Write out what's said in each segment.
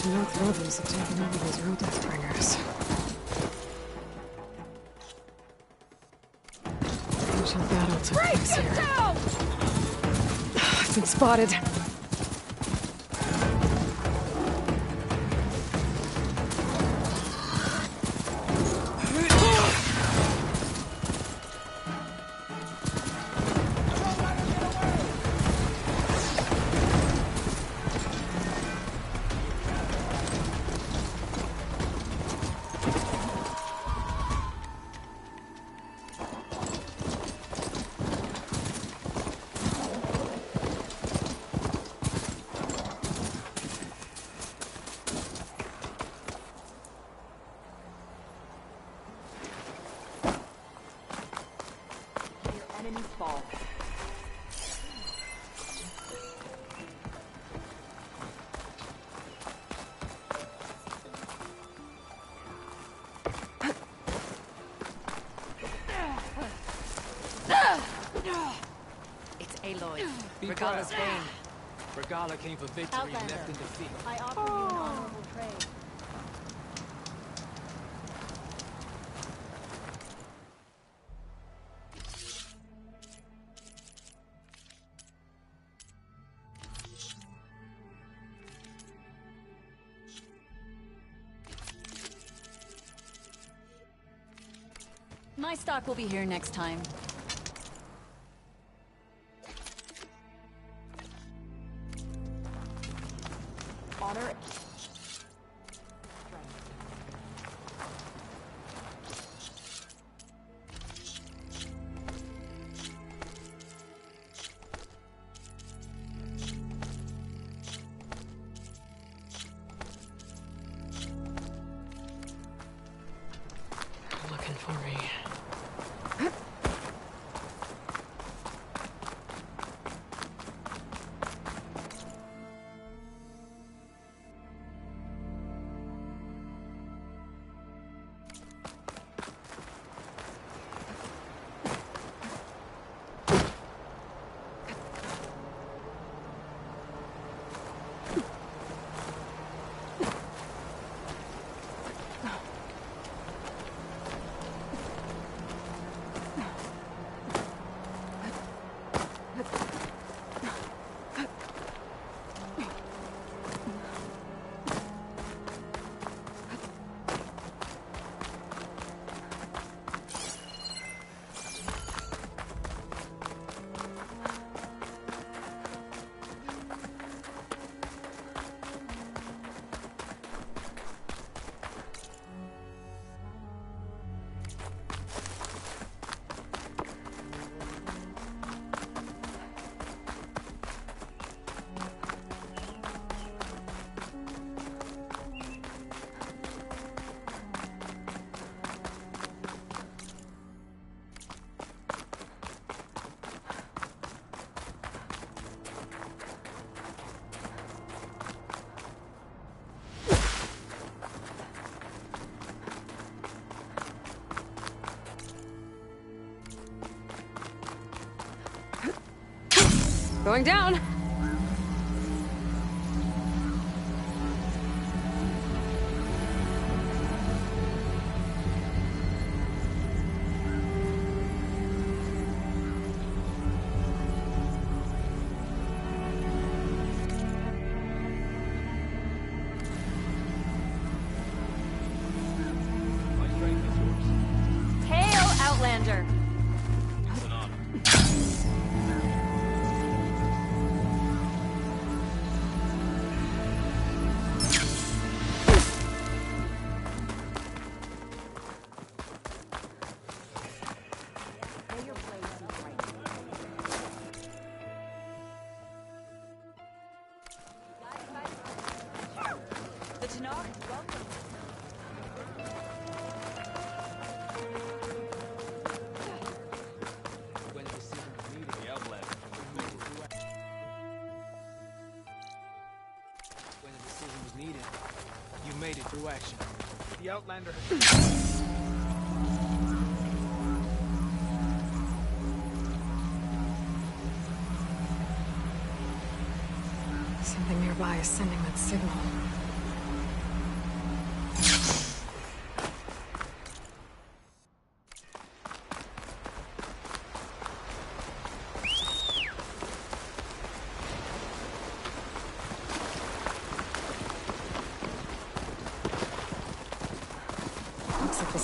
North rebels have taken over those road deathbringers. Ancient battle took place here. Down! I've been spotted. Fall. It's Aloy. Regala's bane. Regala came for victory and left in defeat. I offer you an honorable trade. My stock will be here next time. Honor. Looking for me. Going down! Hail, Outlander! The Tenari, welcome. When the decision was needed, the Outlander When the decision was needed, you made it through action. The Outlander Something nearby is sending that signal.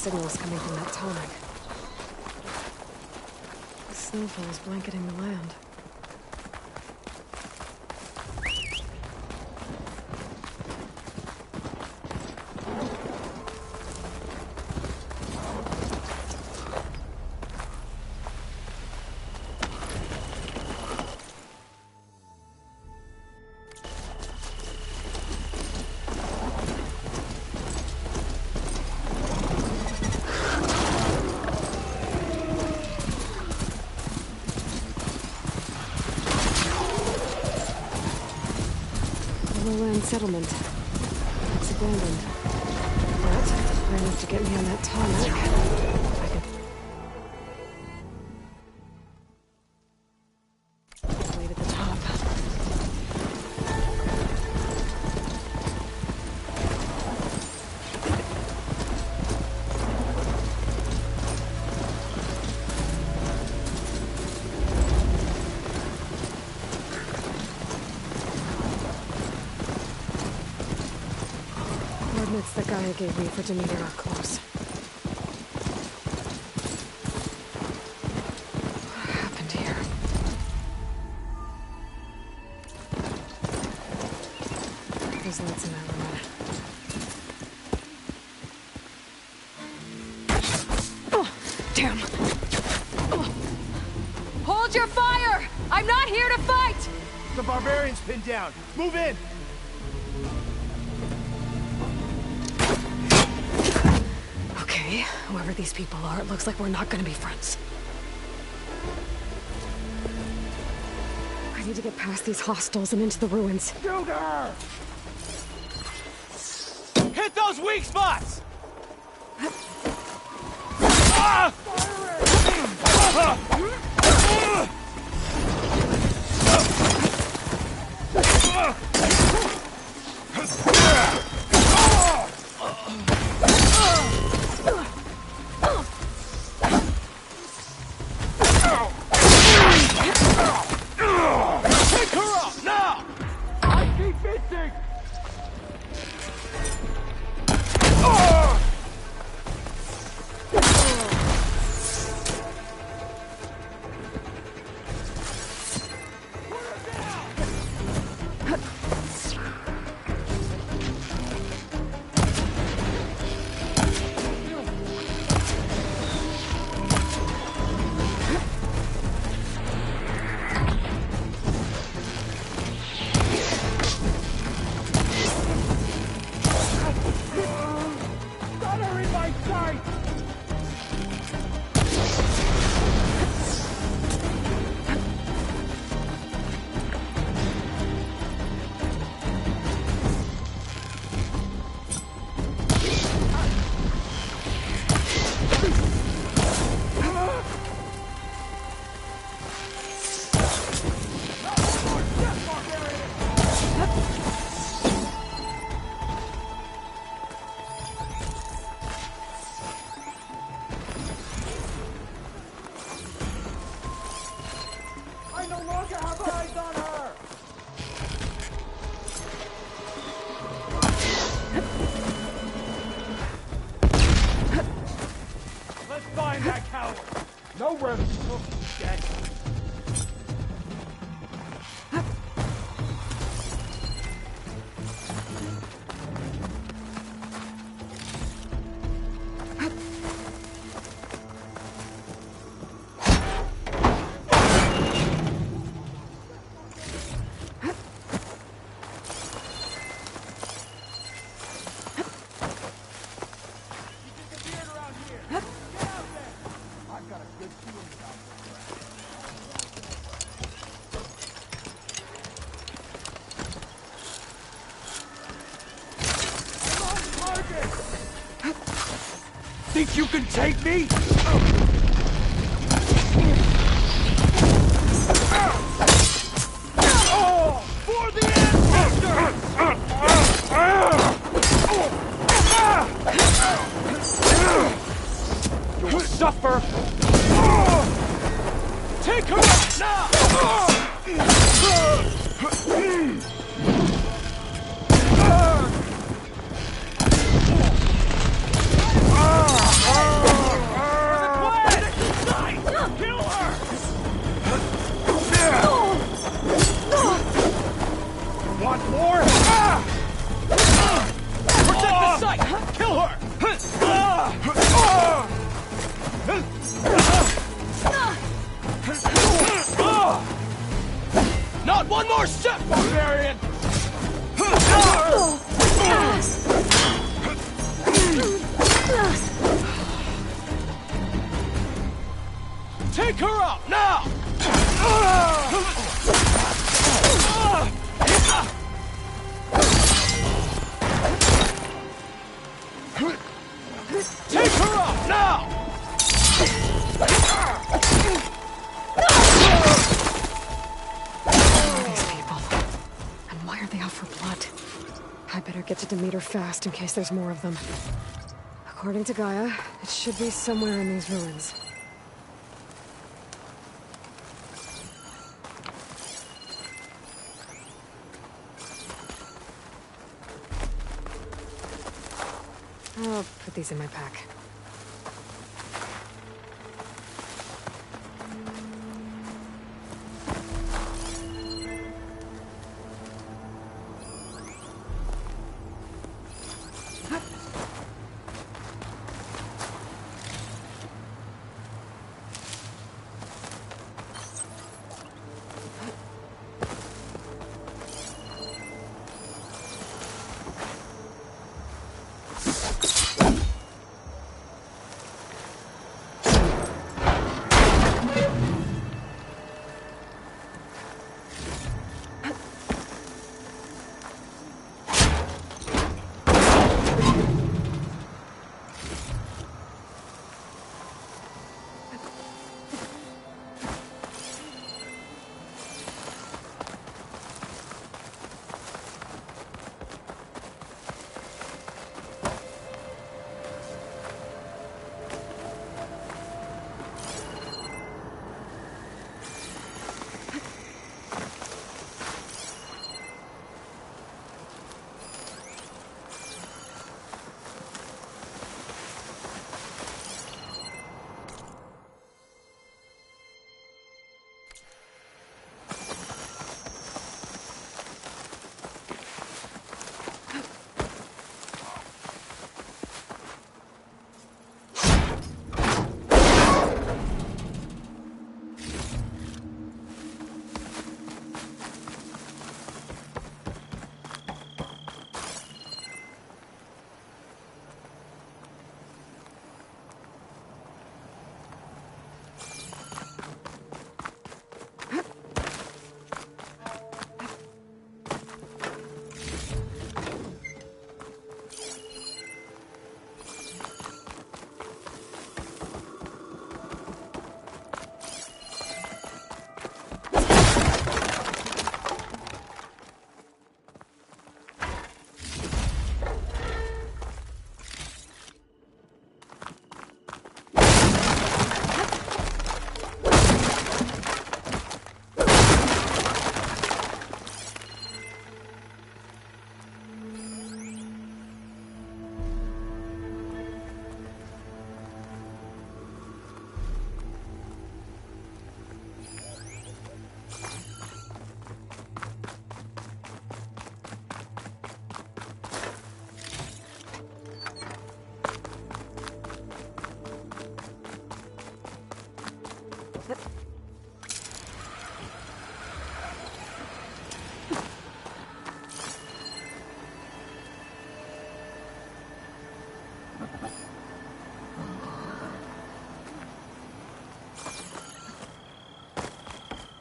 signals coming from that tonic. The snowfall is blanketing the land. Lowland settlement. It's abandoned. But far enough to get me on that tonic. I can wait at the top. Coordinates that Gaia gave me for Demeter are close. What happened here? There's lights in that room. Oh, damn! Hold your fire! I'm not here to fight! The barbarian's pinned down. Move in! Okay, whoever these people are, it looks like we're not gonna be friends. I need to get past these hostels and into the ruins. Shoot her! Hit those weak spots! Ah! Pick her up now! I keep missing! Got her in my sight! I no longer have eyes on her! Let's find that coward! No rest! Oh, dead. Disappeared around here! Get out there! I've got a good feeling about this. Target! Think you can take me? For the ancestor! You'll suffer! Take her out now! More shit, barbarian! Take her out, now! Take her out, now! These people. And why are they out for blood? I better get to Demeter fast in case there's more of them. According to Gaia, it should be somewhere in these ruins. I'll put these in my pack.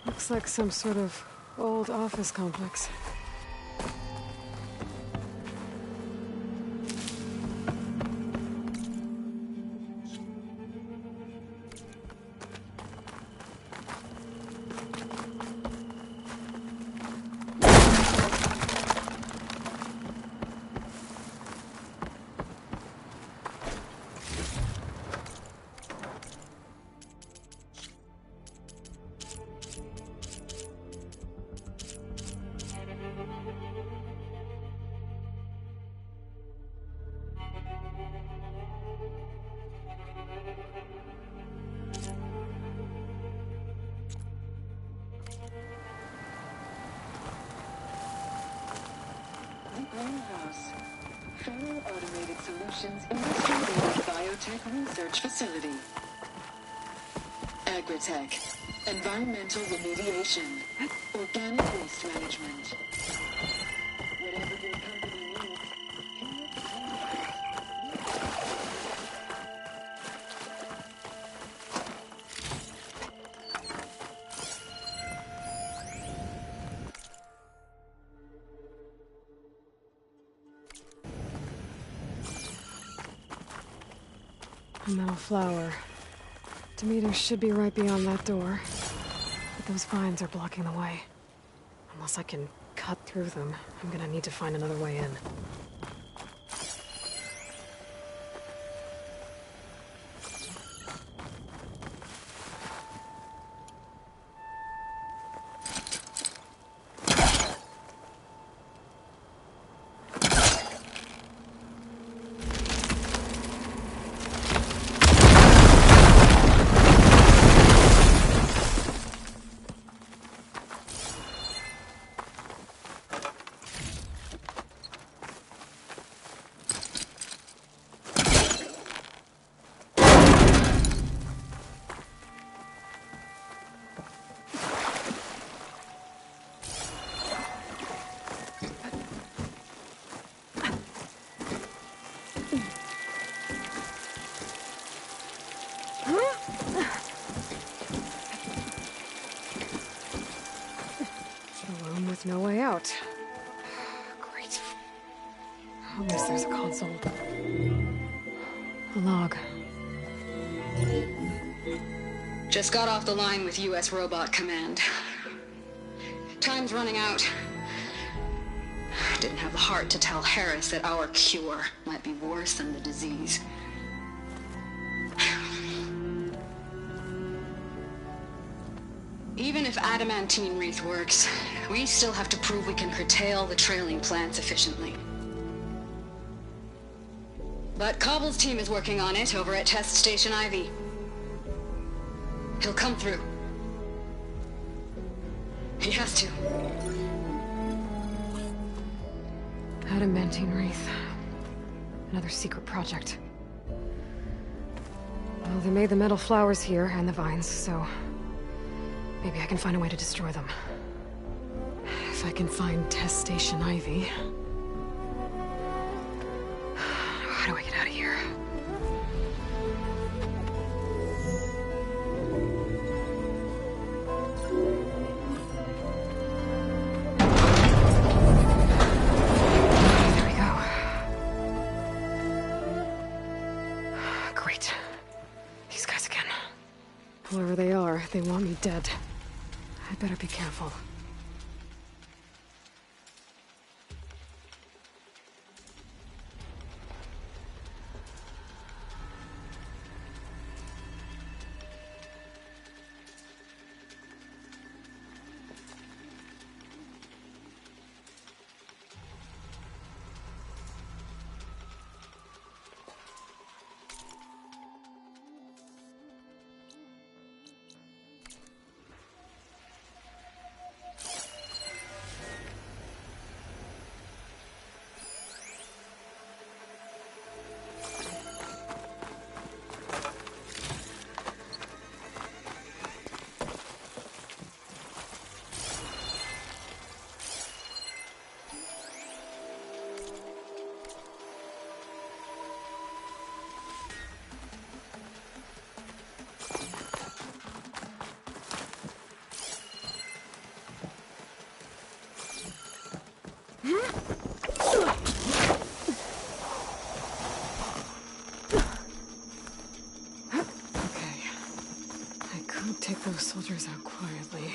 Looks like some sort of old office complex. Greenhouse. Federal Automated Solutions Industry-Based Biotech Research Facility. Agritech. Environmental remediation. Organic waste management. Whatever your company needs, here it A metal flower. Demeter should be right beyond that door. But those vines are blocking the way. Unless I can cut through them, I'm gonna need to find another way in. With no way out. Great. At least there's a console. A log. Just got off the line with U.S. Robot Command. Time's running out. Didn't have the heart to tell Harris that our cure might be worse than the disease. Even if adamantine wreath works, we still have to prove we can curtail the trailing plants efficiently. But Cobble's team is working on it over at Test Station Ivy. He'll come through. He has to. Adamantine wreath. Another secret project. Well, they made the metal flowers here and the vines, so maybe I can find a way to destroy them. If I can find Test Station Ivy. How do I get out of here? There we go. Great. These guys again. Whoever they are, they want me dead. I'd better be careful. Take those soldiers out quietly.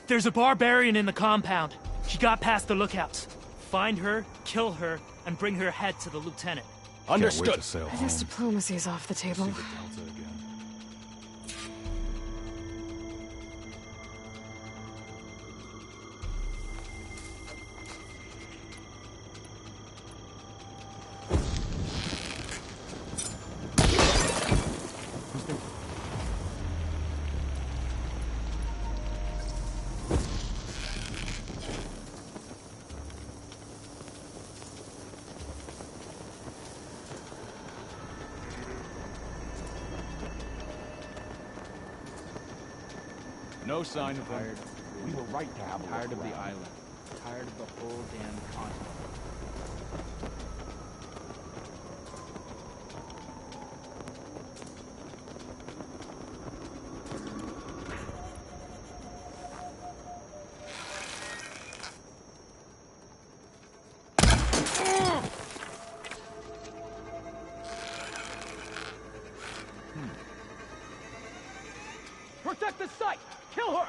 There's a barbarian in the compound. She got past the lookouts. Find her, kill her, and bring her head to the lieutenant. Understood. Can't wait to sail I guess home. diplomacy's off the table. See the Delta again. No sign of Tired. them. We were right to have a Tired look of the around. island. Tired of the whole damn continent. Protect the site! Kill her!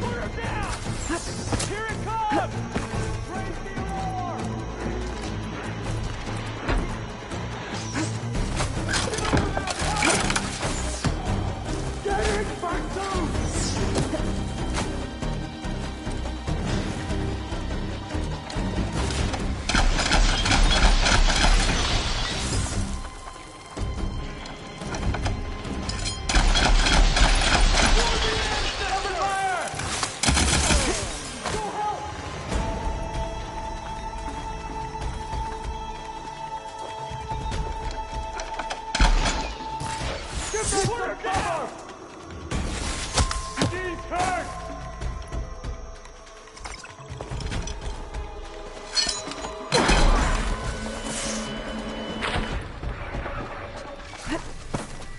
Put her down! Here it comes! Raise the alarm! Get it, Bartu!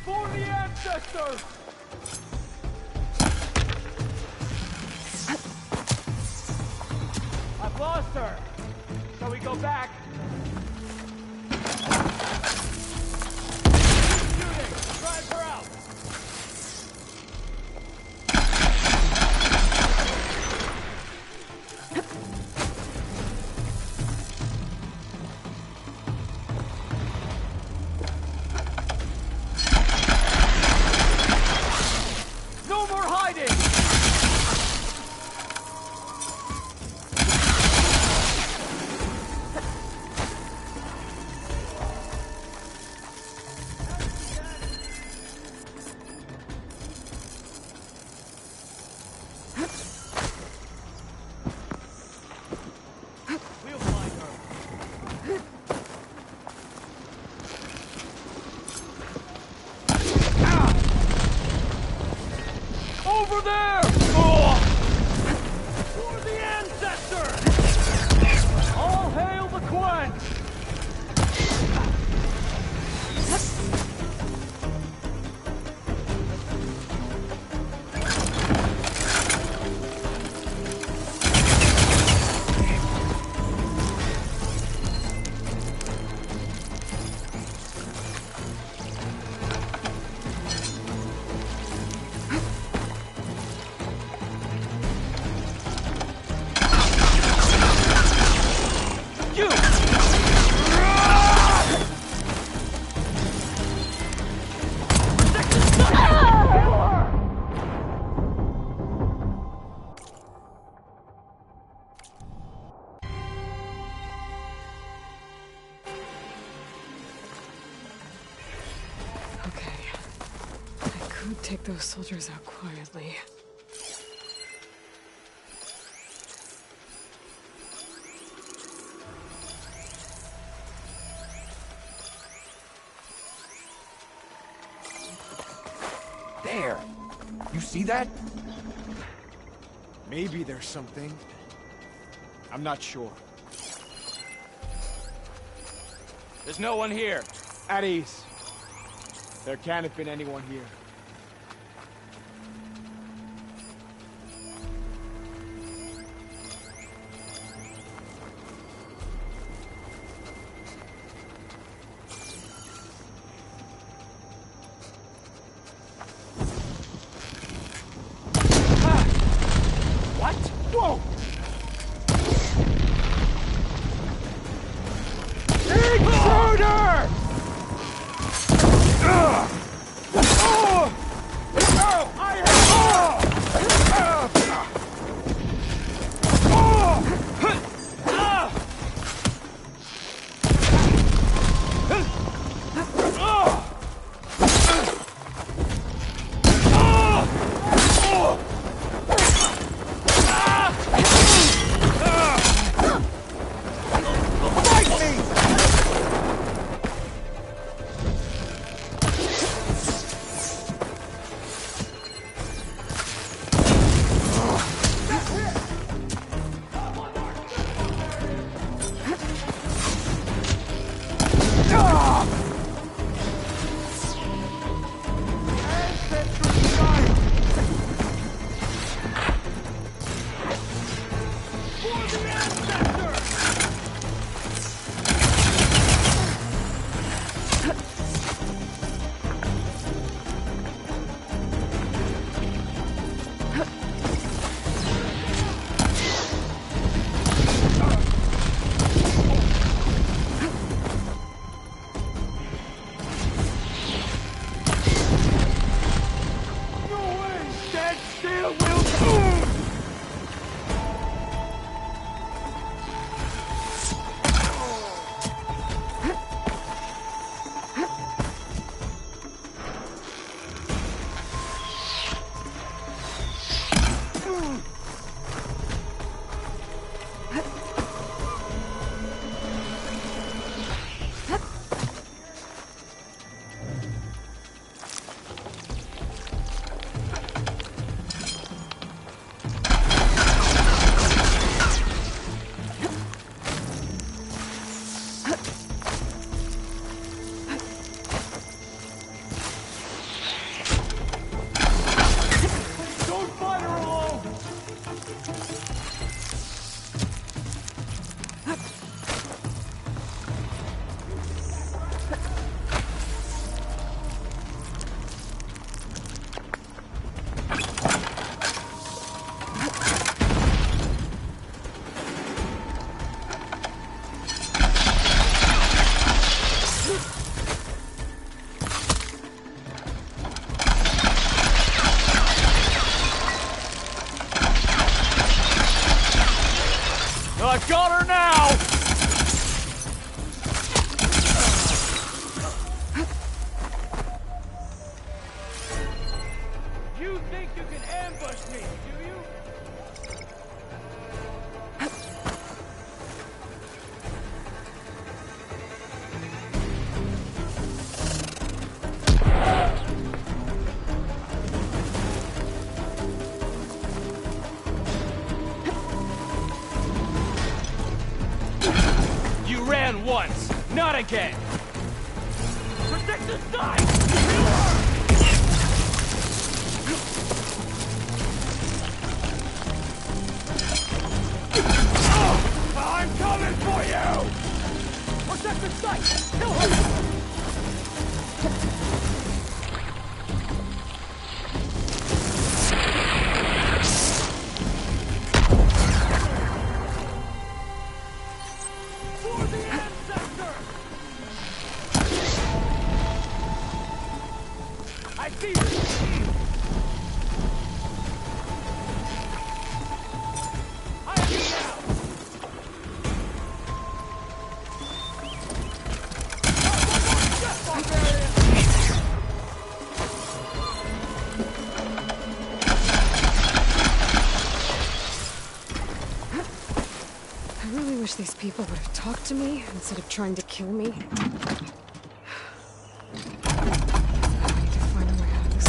For the ancestors! I've lost her. Shall we go back? Shooting! Drive her out! No more hiding! We'll find her. Over there! For the ancestors! All hail the Quench! You! Okay. I could take those soldiers out quietly. There! You see that? Maybe there's something. I'm not sure. There's no one here. At ease. There can't have been anyone here. Whoa! Intruder! I've got her now! You think you can ambush me, do you? You ran once, not again! Protect the side! I'm coming for you! Protect the site! Kill her! For the ancestor! I see this! I am here now! I really wish these people would have talked to me instead of trying to kill me. I need to find a way out of this.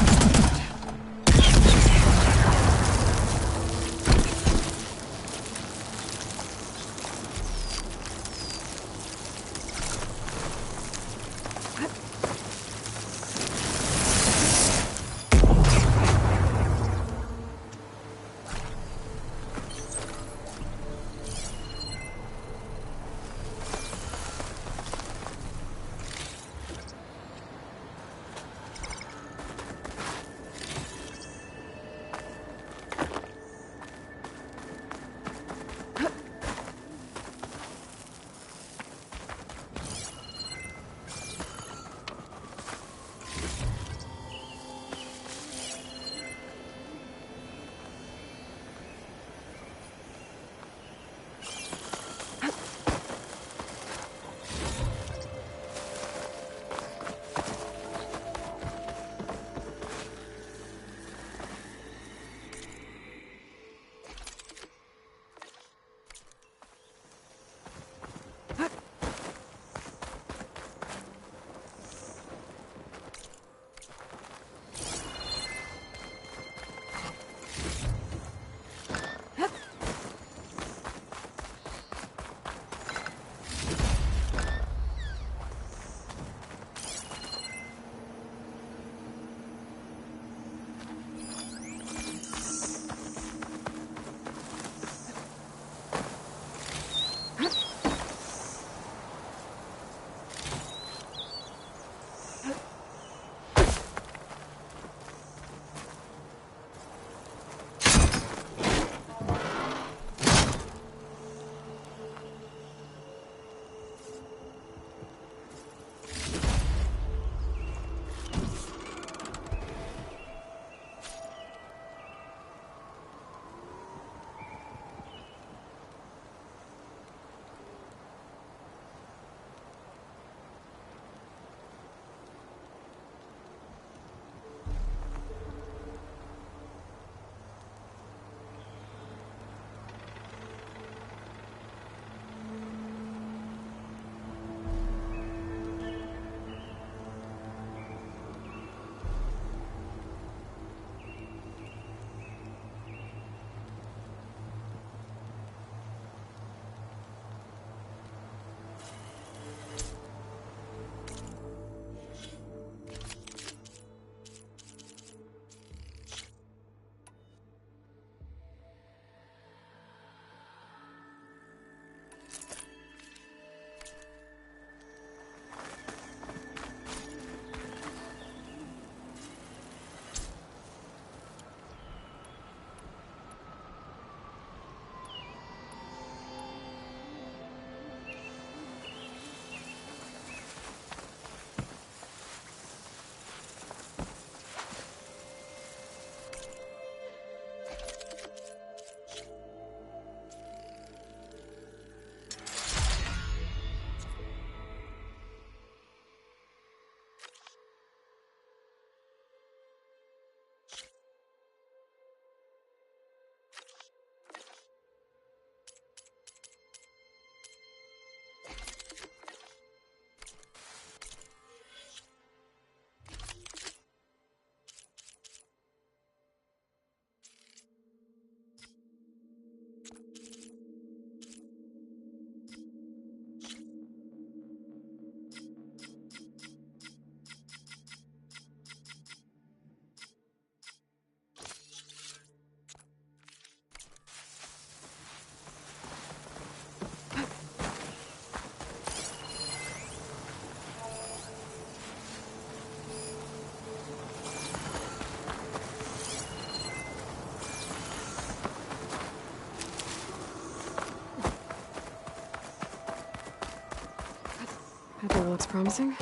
looks promising.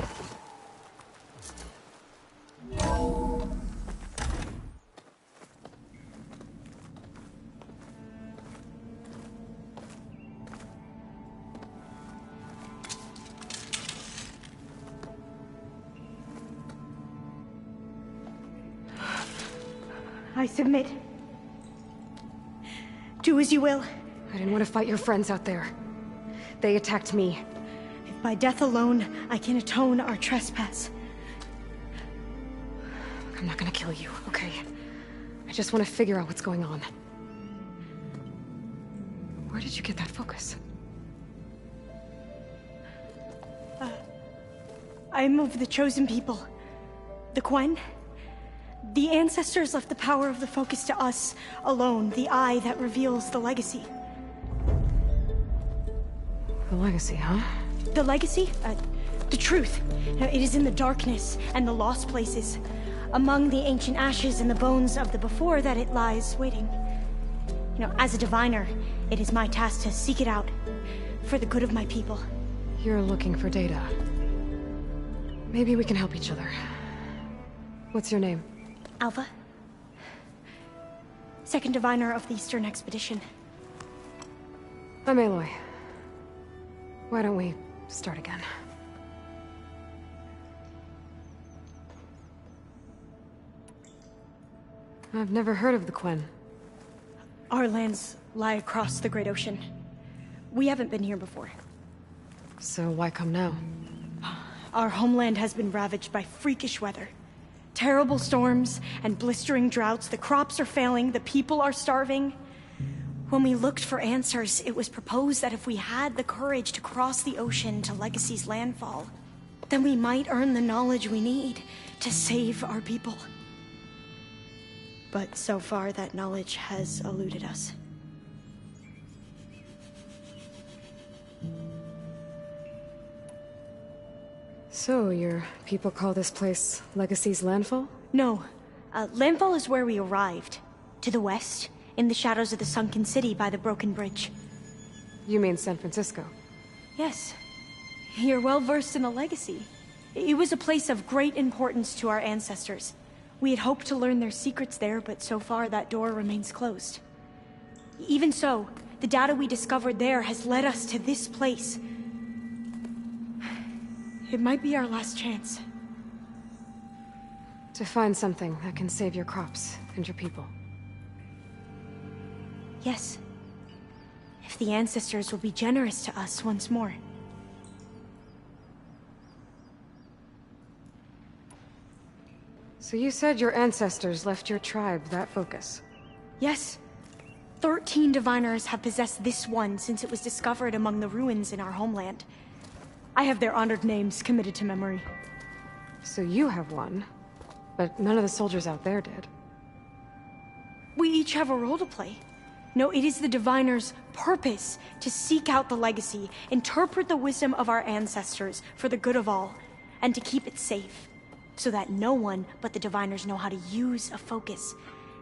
I submit. Do as you will. I didn't want to fight your friends out there. They attacked me. If by death alone I can atone our trespass. I'm not gonna kill you, okay? I just want to figure out what's going on. Where did you get that focus? I'm of the chosen people. The Quen. The ancestors left the power of the focus to us alone, the eye that reveals the legacy. The legacy, huh? The legacy? The truth. It is in the darkness and the lost places, among the ancient ashes and the bones of the before that it lies waiting. As a diviner, it is my task to seek it out, for the good of my people. You're looking for data. Maybe we can help each other. What's your name? Alva. Second diviner of the Eastern Expedition. I'm Aloy. Why don't we start again? I've never heard of the Quen. Our lands lie across the Great Ocean. We haven't been here before. So why come now? Our homeland has been ravaged by freakish weather. Terrible storms and blistering droughts. The crops are failing, the people are starving. When we looked for answers, it was proposed that if we had the courage to cross the ocean to Legacy's landfall, then we might earn the knowledge we need to save our people. But so far, that knowledge has eluded us. So, your people call this place Legacy's landfall? No. Landfall is where we arrived. To the west, in the shadows of the sunken city by the broken bridge. You mean San Francisco? Yes. You're well versed in the Legacy. It was a place of great importance to our ancestors. We had hoped to learn their secrets there, but so far that door remains closed. Even so, the data we discovered there has led us to this place. It might be our last chance. To find something that can save your crops and your people. Yes. If the ancestors will be generous to us once more. So you said your ancestors left your tribe that focus? Yes. 13 diviners have possessed this one since it was discovered among the ruins in our homeland. I have their honored names committed to memory. So you have one, but none of the soldiers out there did. We each have a role to play. No, it is the diviner's purpose to seek out the legacy, interpret the wisdom of our ancestors for the good of all, and to keep it safe, so that no one but the diviners know how to use a focus.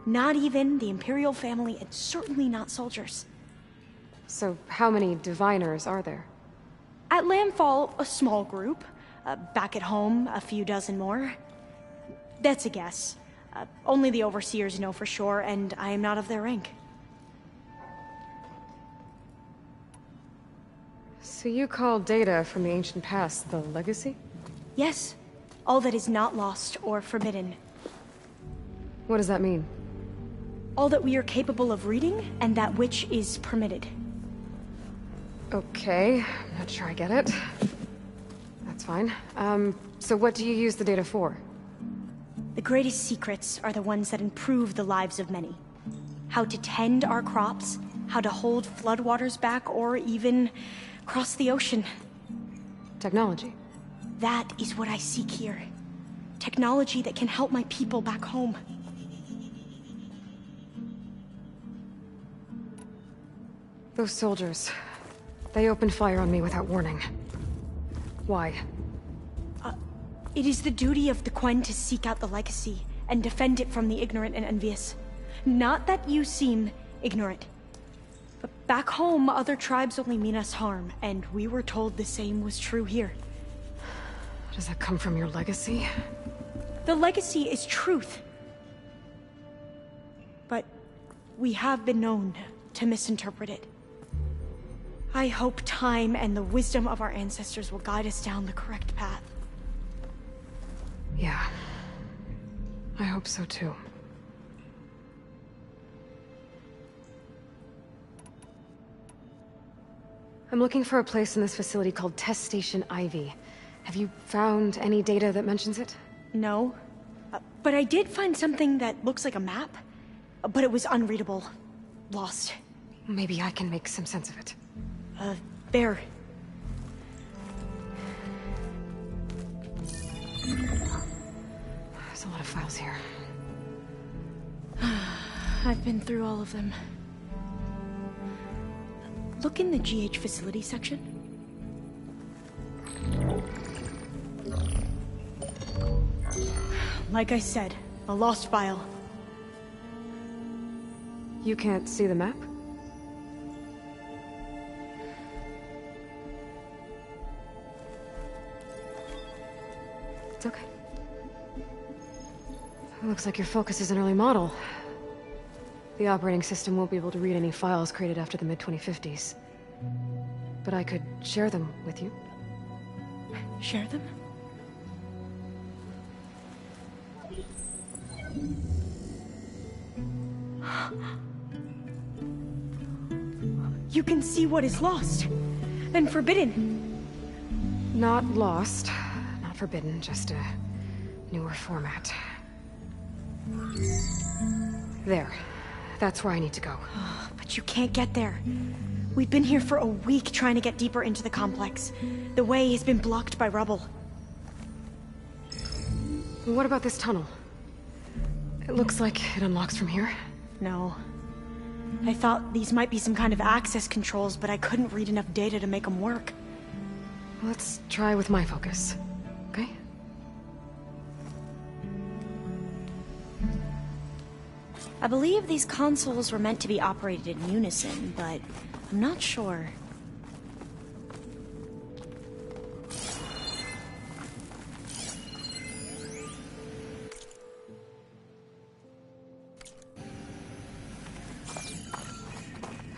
Not even the Imperial family, and certainly not soldiers. So how many diviners are there? At Landfall, a small group. Back at home, a few dozen more. That's a guess. Only the overseers know for sure, and I am not of their rank. So you call data from the ancient past the legacy? Yes. All that is not lost or forbidden. What does that mean? All that we are capable of reading, and that which is permitted. Okay, I'm not sure I get it. That's fine. So what do you use the data for? The greatest secrets are the ones that improve the lives of many. How to tend our crops, how to hold floodwaters back, or even cross the ocean. Technology. That is what I seek here. Technology that can help my people back home. Those soldiers, they opened fire on me without warning. Why? It is the duty of the Quen to seek out the legacy and defend it from the ignorant and envious. Not that you seem ignorant. But back home, other tribes only mean us harm, and we were told the same was true here. Does that come from your legacy? The legacy is truth. But we have been known to misinterpret it. I hope time and the wisdom of our ancestors will guide us down the correct path. Yeah. I hope so too. I'm looking for a place in this facility called Test Station Ivy. Have you found any data that mentions it? No. But I did find something that looks like a map. But it was unreadable. Lost. Maybe I can make some sense of it. There. There's a lot of files here. I've been through all of them. Look in the GH facility section. Like I said, a lost file. You can't see the map? It's okay. It looks like your focus is an early model. The operating system won't be able to read any files created after the mid-2050s. But I could share them with you. Share them? You can see what is lost and forbidden. Not lost, not forbidden, just a newer format. There. That's where I need to go. But you can't get there. We've been here for a week trying to get deeper into the complex. The way has been blocked by rubble. What about this tunnel? It looks like it unlocks from here. No. I thought these might be some kind of access controls, but I couldn't read enough data to make them work. Let's try with my focus, okay? I believe these consoles were meant to be operated in unison, but I'm not sure.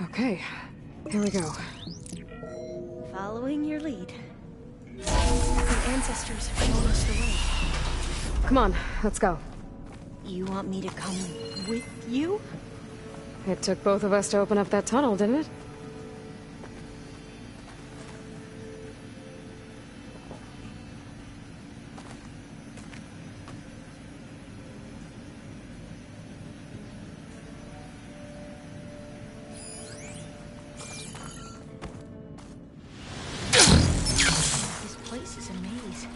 Okay, here we go. Following your lead. The ancestors have shown us the way. Come on, let's go. You want me to come with you? It took both of us to open up that tunnel, didn't it? This place is a maze.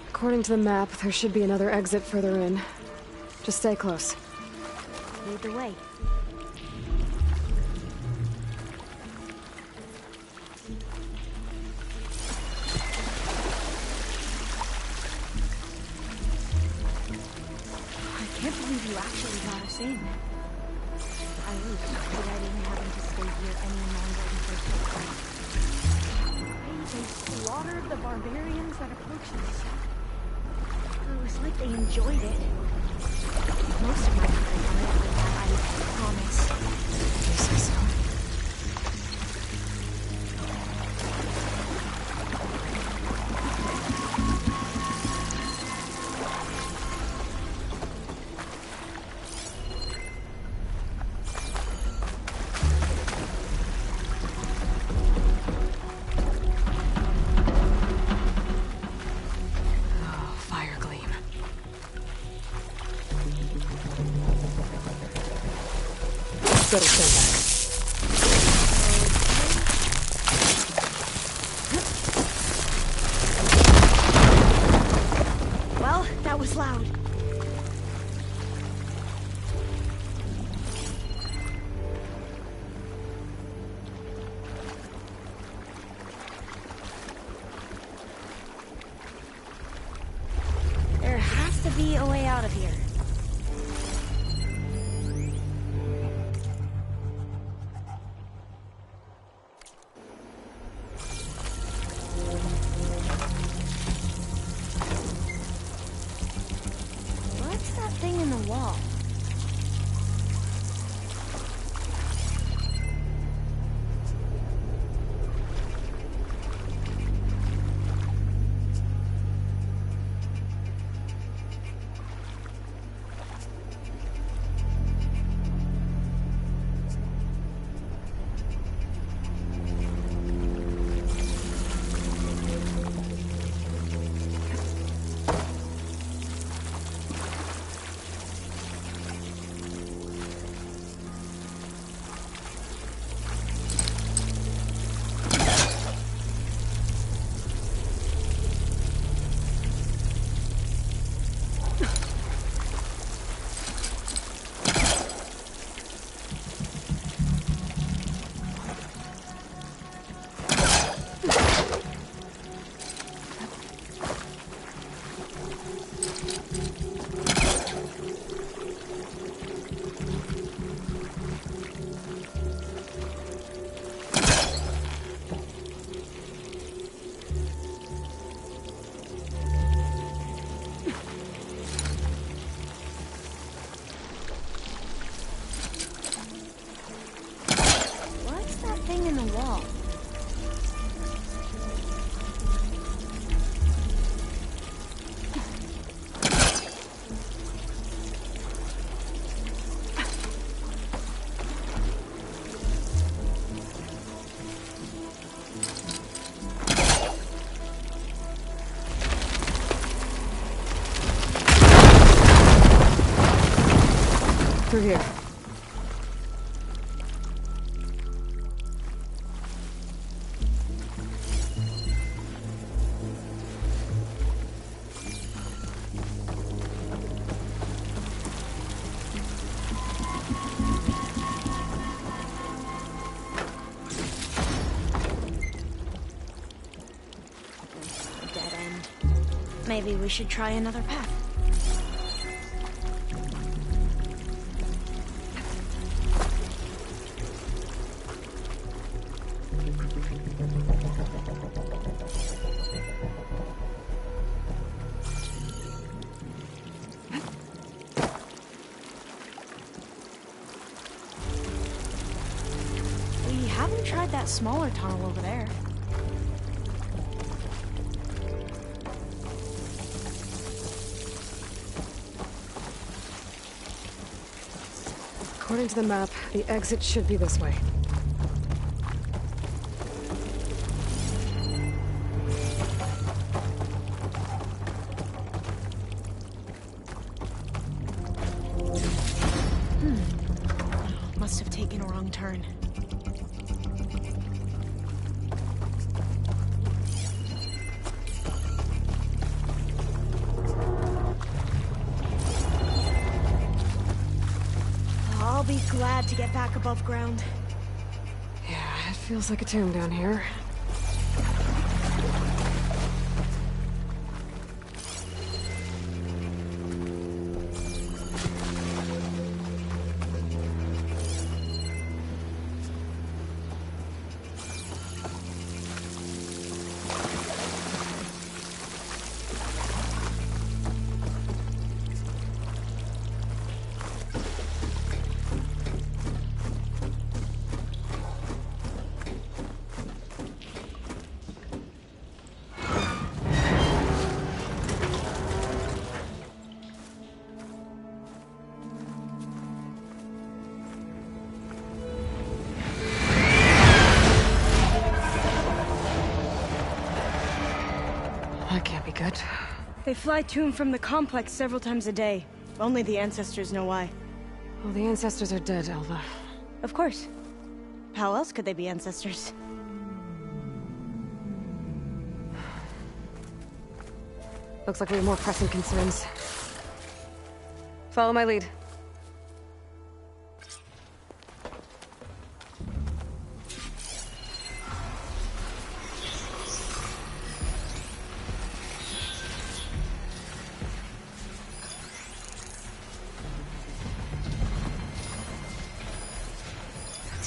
According to the map, there should be another exit further in. Just stay close. Lead the way. I can't believe you actually got us in. I was dreading having to stay here any longer in first. They slaughtered the barbarians that approached us. It was like they enjoyed it. Most of my time on it, I promise. You say so. Better stand back. Well, that was loud. There has to be a way out of here. in the wall. Through here. Dead end. Maybe we should try another path. We haven't tried that smaller tunnel over there. According to the map, the exit should be this way. Must have taken a wrong turn. I'll be glad to get back above ground. Yeah, it feels like a tomb down here. That can't be good. They fly to and from the complex several times a day. Only the ancestors know why. Well, the ancestors are dead, Elva. Of course. How else could they be ancestors? Looks like we have more pressing concerns. Follow my lead.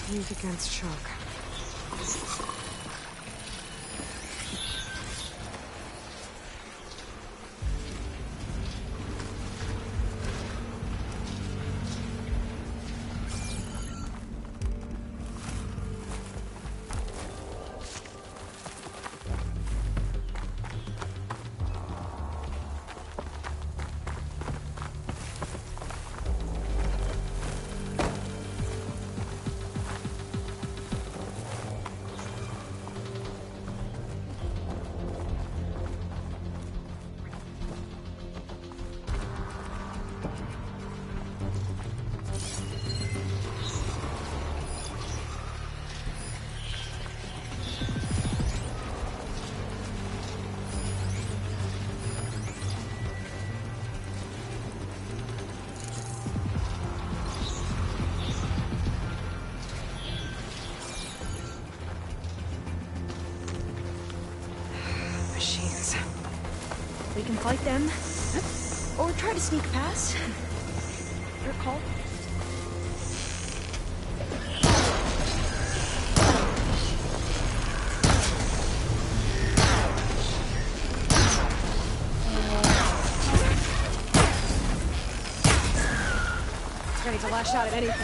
Fatigue against shock. Machines. We can fight them. Or try to sneak past. Your call. Ready to lash out at anything.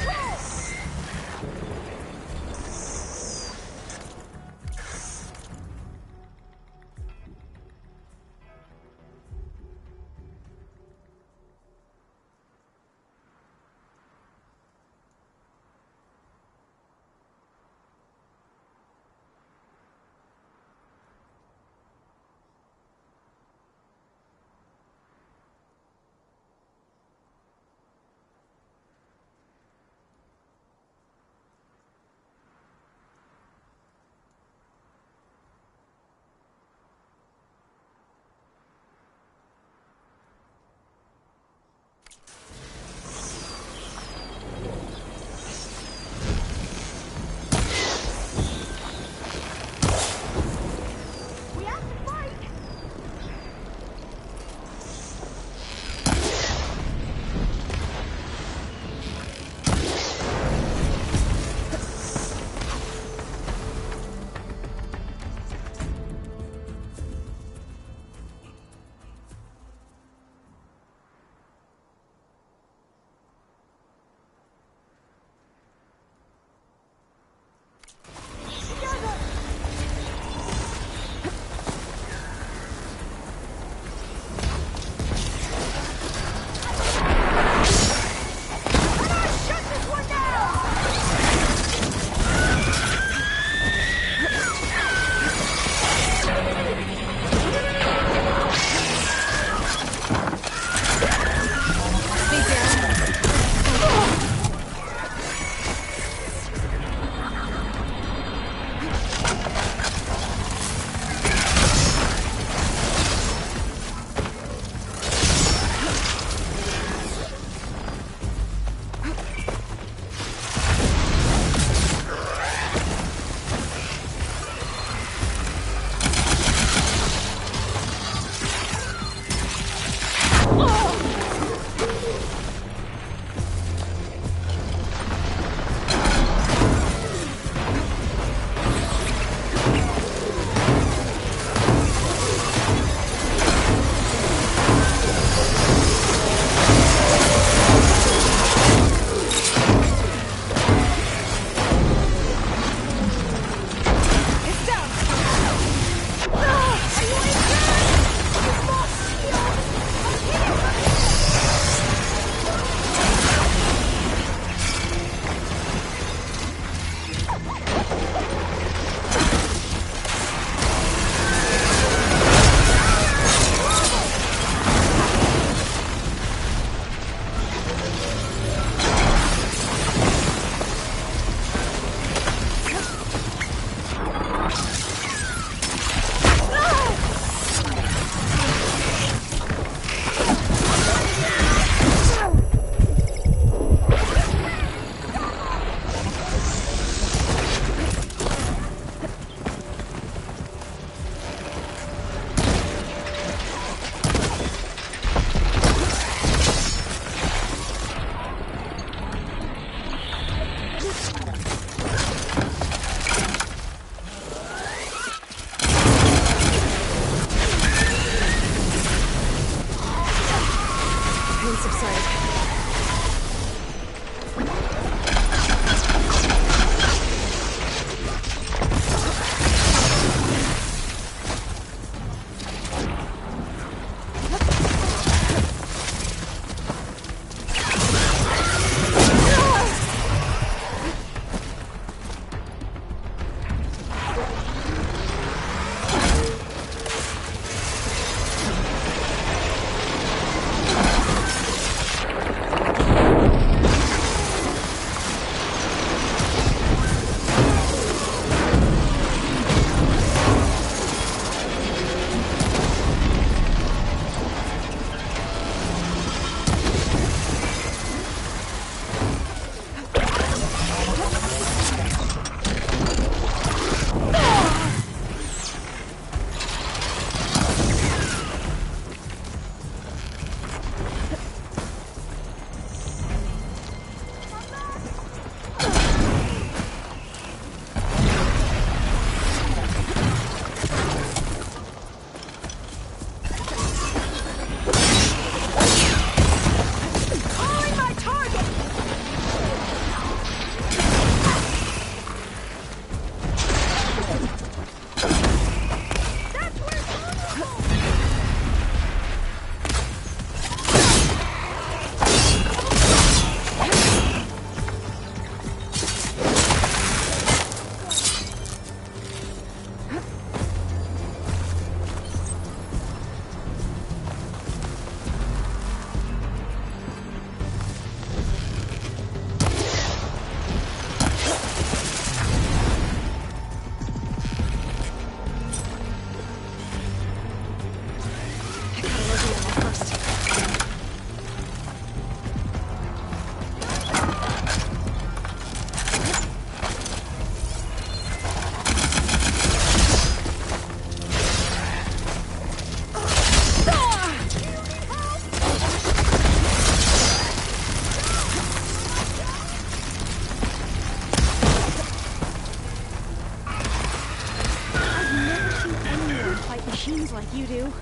Seems like you do.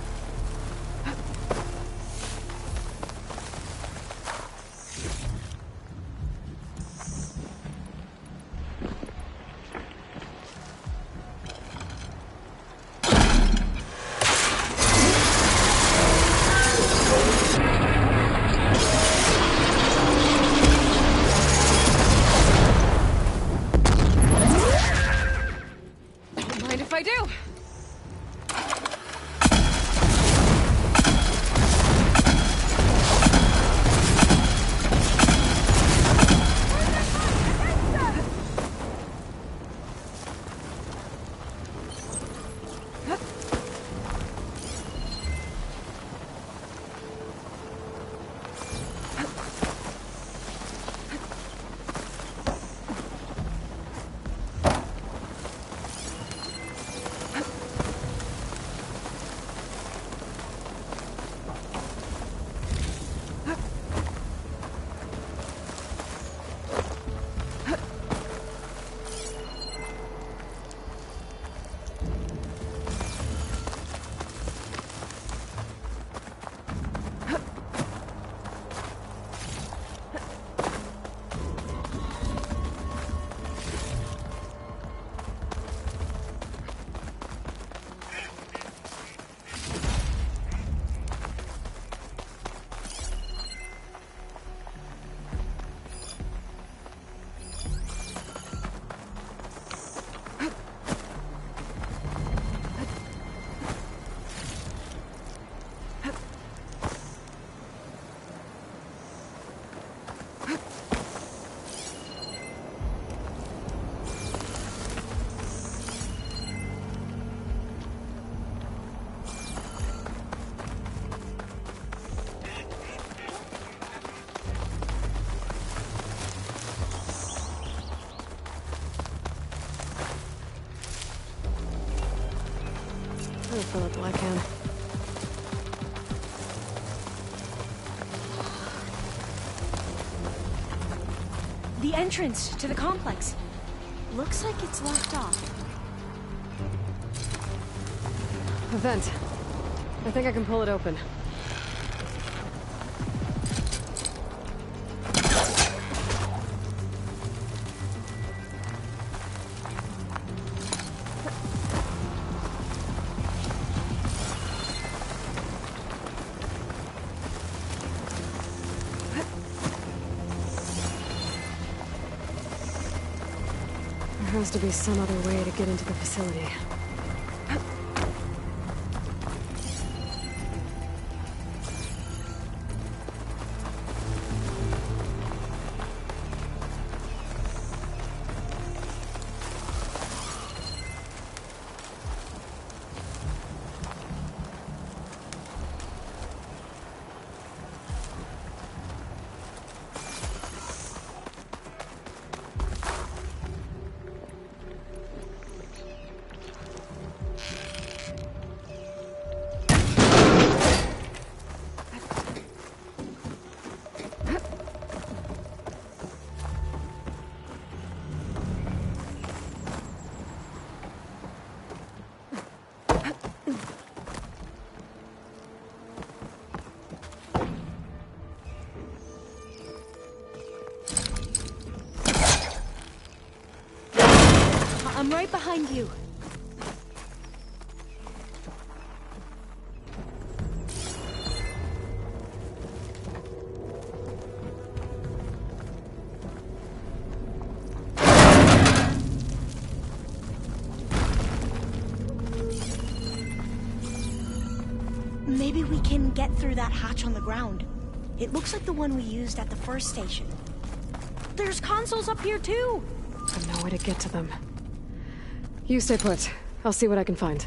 Don't mind if I do. I'll fill it till I can. The entrance to the complex. Looks like it's locked off. A vent. I think I can pull it open. There has to be some other way to get into the facility. I'm right behind you. Maybe we can get through that hatch on the ground. It looks like the one we used at the first station. There's consoles up here too! There's no way to get to them. You stay put. I'll see what I can find.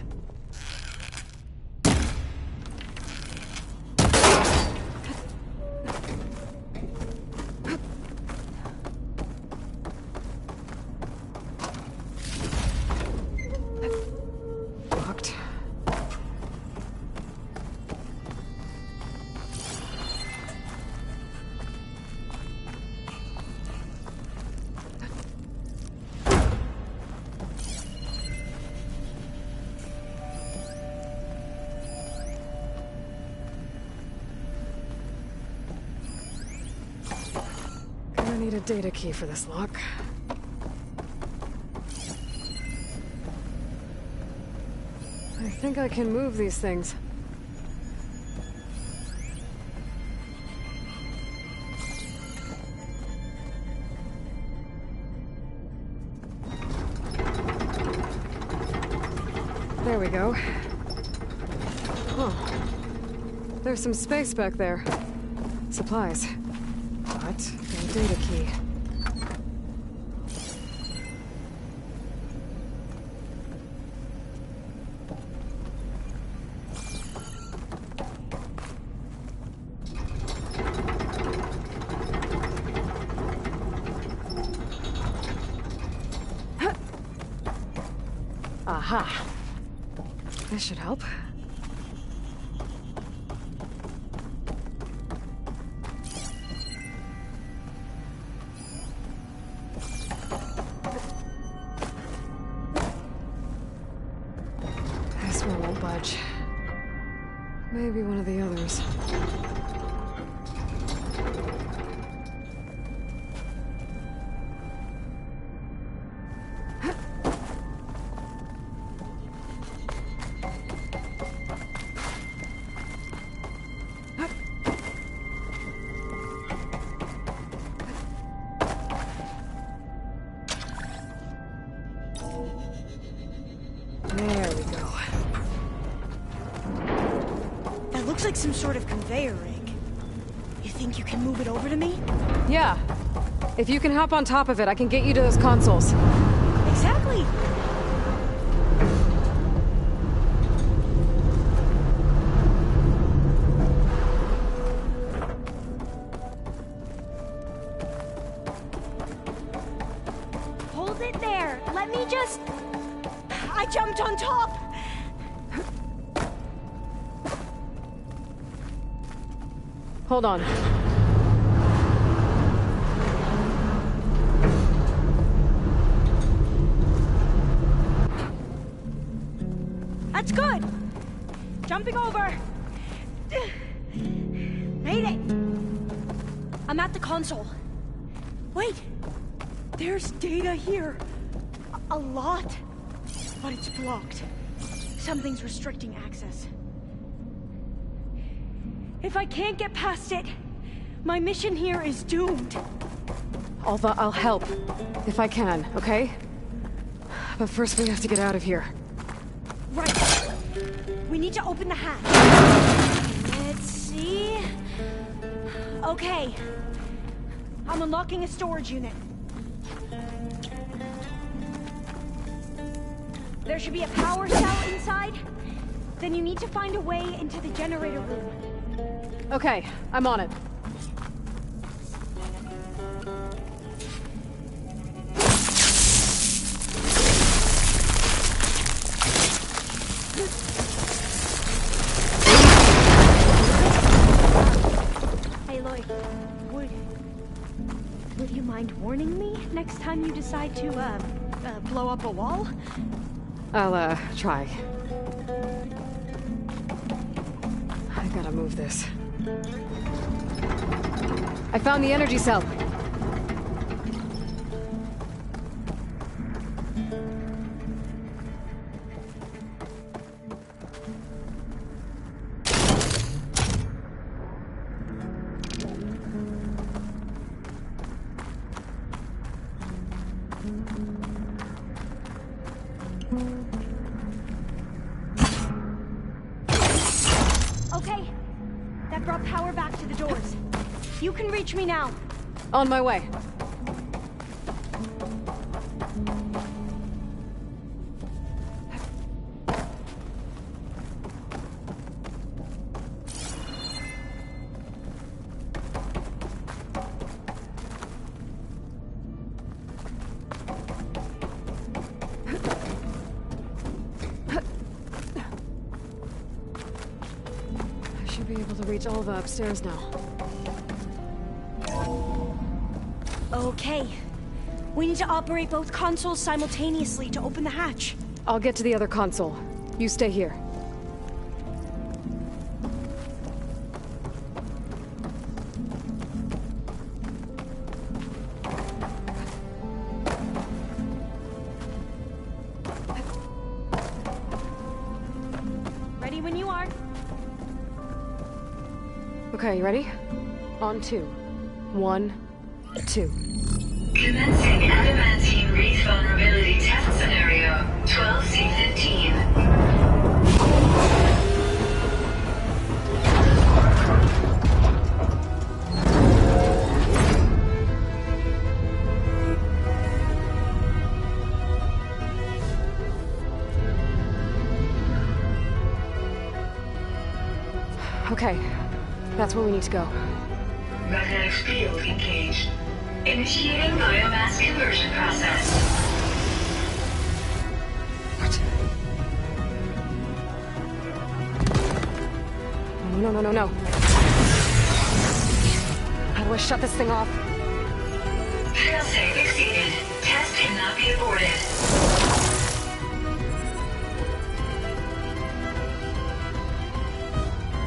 Locked. a data key for this lock. I think I can move these things. There we go. Oh. There's some space back there. Supplies. But no data key. Aha. This should help. This one won't budge. Maybe one of the others. There we go. That looks like some sort of conveyor rig. You think you can move it over to me? Yeah. If you can hop on top of it, I can get you to those consoles. Exactly. Hold it there. Let me just... I jumped on top. Hold on. That's good. Jumping over. Made it. I'm at the console. Wait. There's data here. A lot. But it's blocked. Something's restricting access. If I can't get past it, my mission here is doomed. Alva, I'll help. If I can, okay? But first we have to get out of here. Right. We need to open the hatch. Let's see... Okay. I'm unlocking a storage unit. There should be a power cell inside. Then you need to find a way into the generator room. Okay, I'm on it. Hey, Lloyd. Would you mind warning me next time you decide to, blow up a wall? I'll, try. I gotta move this. I found the energy cell. Okay. That brought power back to the doors. You can reach me now. On my way. I should be able to reach Alva upstairs now. Okay. We need to operate both consoles simultaneously to open the hatch. I'll get to the other console. You stay here. Okay, you ready? On 2. 1, 2. Commencing adamantine wreath vulnerability test scenario 12C15. Okay, that's where we need to go. Magnetic field engaged. Initiating biomass conversion process. What? No. How do I shut this thing off? Failsafe exceeded. Test cannot be aborted.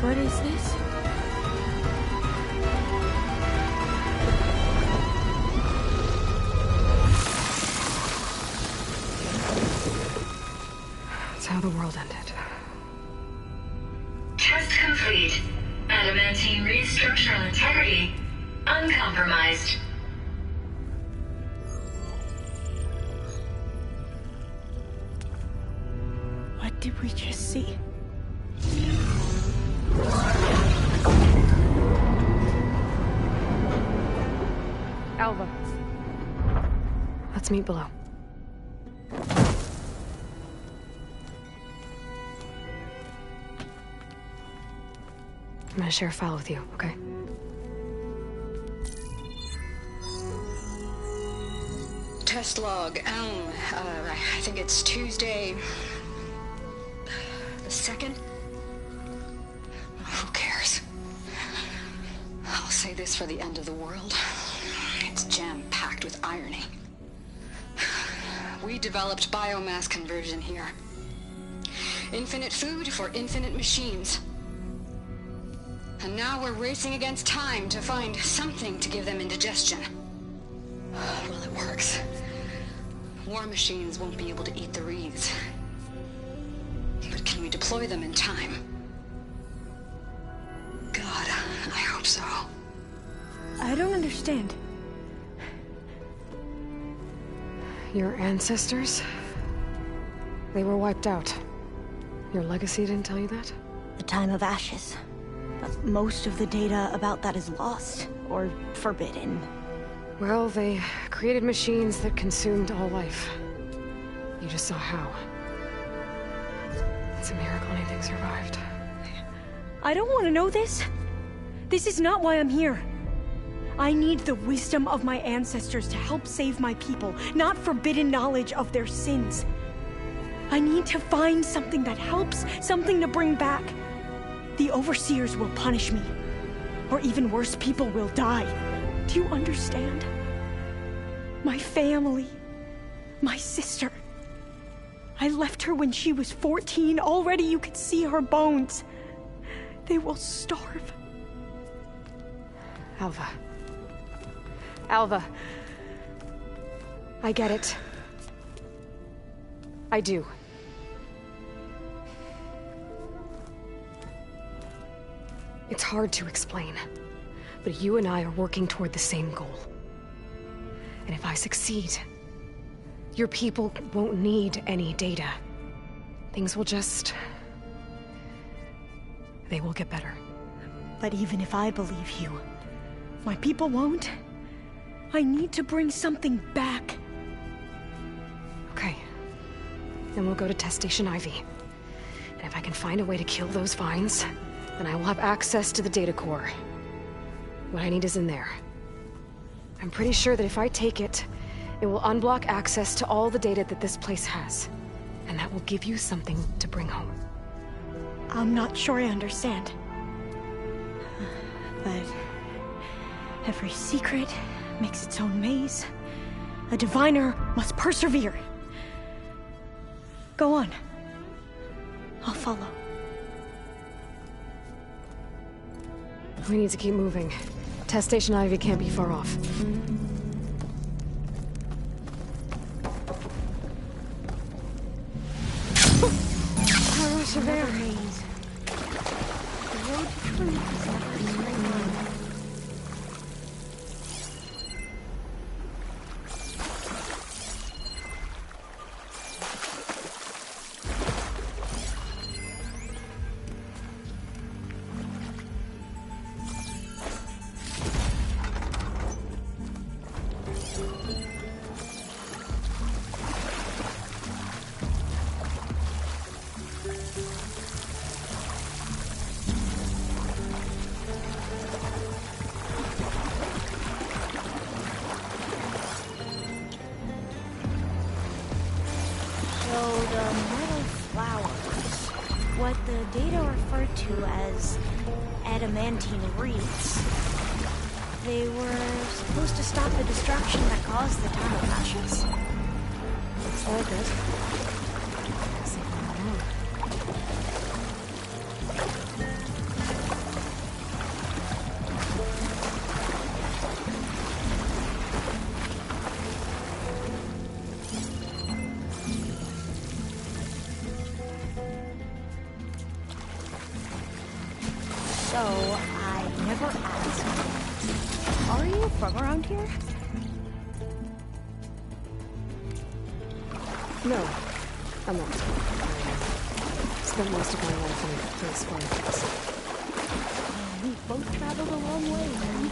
What is this? That's how the world ended. Test complete. Adamantine wreath structural integrity uncompromised. What did we just see? Alva. Let's meet below. I'm gonna share a file with you, okay? Test log, Elm. I think it's Tuesday... the 2nd? Who cares? I'll say this for the end of the world. It's jam-packed with irony. We developed biomass conversion here. Infinite food for infinite machines. And now we're racing against time to find something to give them indigestion. Well, it works. War machines won't be able to eat the wreaths. But can we deploy them in time? God, I hope so. I don't understand. Your ancestors? They were wiped out. Your legacy didn't tell you that? The time of ashes. But most of the data about that is lost, or forbidden. Well, they created machines that consumed all life. You just saw how. It's a miracle anything survived. I don't want to know this. This is not why I'm here. I need the wisdom of my ancestors to help save my people, not forbidden knowledge of their sins. I need to find something that helps, something to bring back. The Overseers will punish me. Or even worse, people will die. Do you understand? My family. My sister. I left her when she was 14. Already you could see her bones. They will starve. Alva. Alva. I get it. I do. It's hard to explain, but you and I are working toward the same goal. And if I succeed, your people won't need any data. Things will just... they will get better. But even if I believe you, my people won't. I need to bring something back. Okay. Then we'll go to Test Station Ivy. And if I can find a way to kill those vines, then I will have access to the data core. What I need is in there. I'm pretty sure that if I take it, it will unblock access to all the data that this place has. And that will give you something to bring home. I'm not sure I understand. But every secret makes its own maze. A diviner must persevere. Go on. I'll follow. We need to keep moving. Test Station Ivy can't be far off. Another maze. The road to truth is never straight. the metal flowers, what the data referred to as adamantine reeds, they were supposed to stop the destruction that caused the Town of Ashes. Looks like it. Something wrong. So, I never asked. Are you from around here? No, I'm not. I spent most of my life in this farmhouse. We both traveled a long way, then.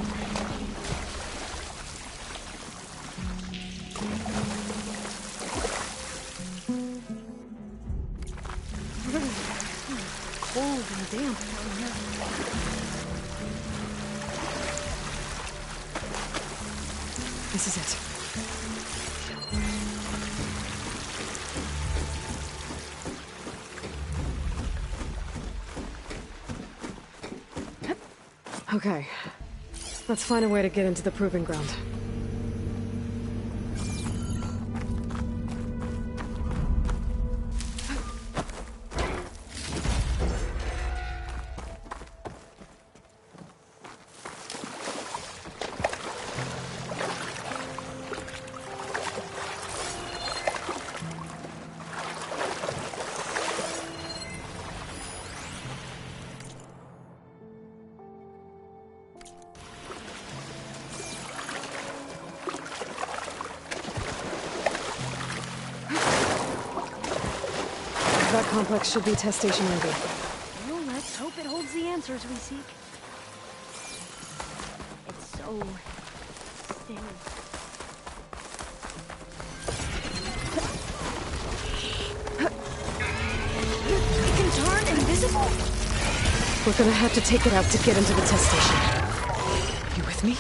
Cold and damp down here. This is it. Okay. Let's find a way to get into the proving ground. That complex should be test station Ivy. Well, let's hope it holds the answers we seek. It's so still. We can turn invisible? We're gonna have to take it out to get into the test station. You with me?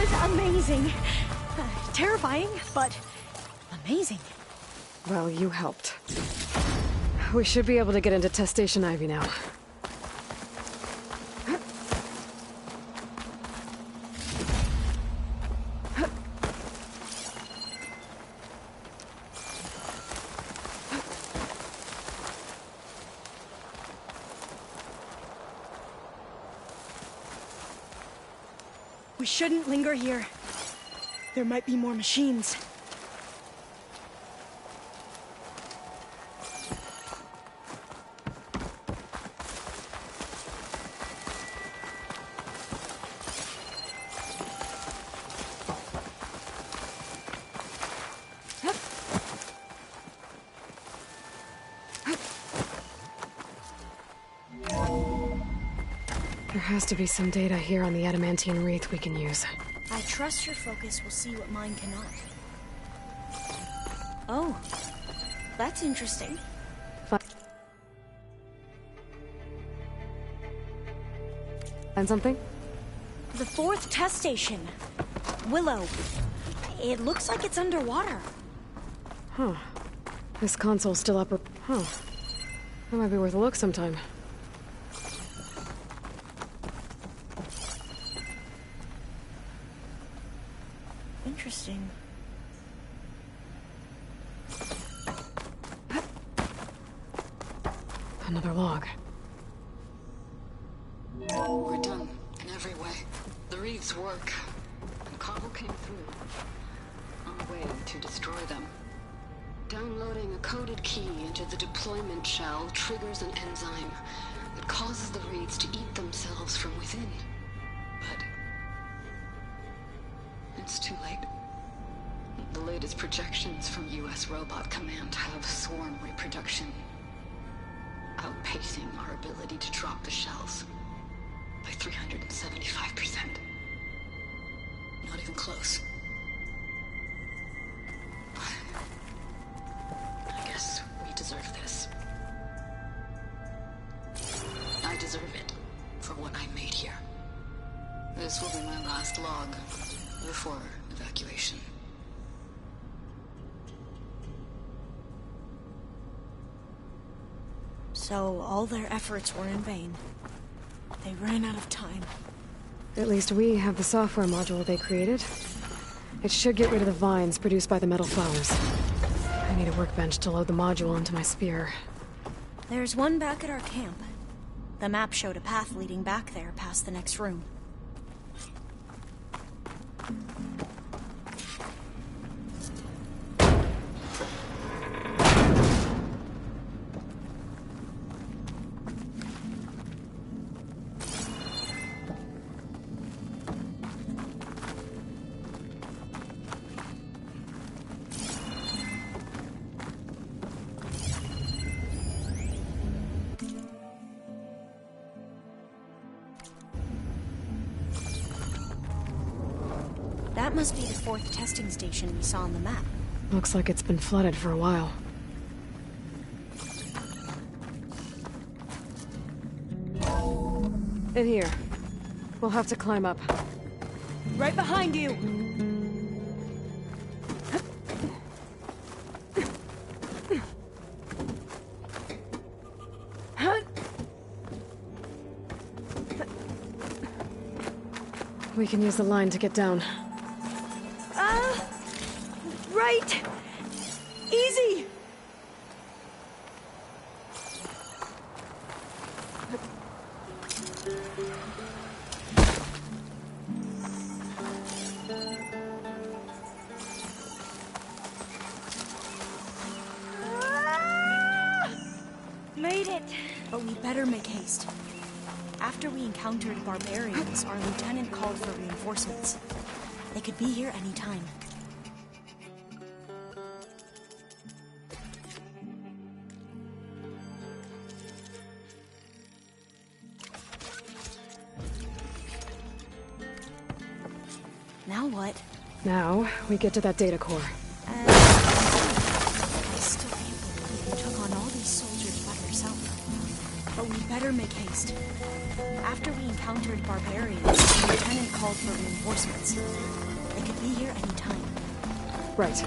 was amazing. Terrifying, but amazing. Well, you helped. We should be able to get into Test Station Ivy now. We shouldn't linger here. There might be more machines. There has to be some data here on the adamantine wreath we can use. I trust your focus will see what mine cannot. Oh, that's interesting. Find something? The 4th test station. Willow. It looks like it's underwater. Huh. This console's still up. Huh. That might be worth a look sometime. Interesting. Another log. We're done, in every way. The wreaths work. And Cobble came through. On the way to destroy them. Downloading a coded key into the deployment shell triggers an enzyme that causes the wreaths to eat themselves from within. But it's too late. The latest projections from US Robot Command have swarm reproduction, outpacing our ability to drop the shells by 375%. Not even close. I guess we deserve this. I deserve it for what I made here. This will be my last log before evacuation. So all their efforts were in vain. They ran out of time. At least we have the software module they created. It should get rid of the vines produced by the metal flowers. I need a workbench to load the module into my spear. There's one back at our camp. The map showed a path leading back there past the next room. That must be the 4th testing station we saw on the map. Looks like it's been flooded for a while. In here. We'll have to climb up. Right behind you! We can use the line to get down. Right! Easy! Made it! But we better make haste. After we encountered barbarians, our lieutenant called for reinforcements. They could be here any time. Now what? Now, we get to that data core. I still can't believe you took on all these soldiers by yourself. But we better make haste. After we encountered barbarians, the lieutenant called for reinforcements. They could be here any time. Right.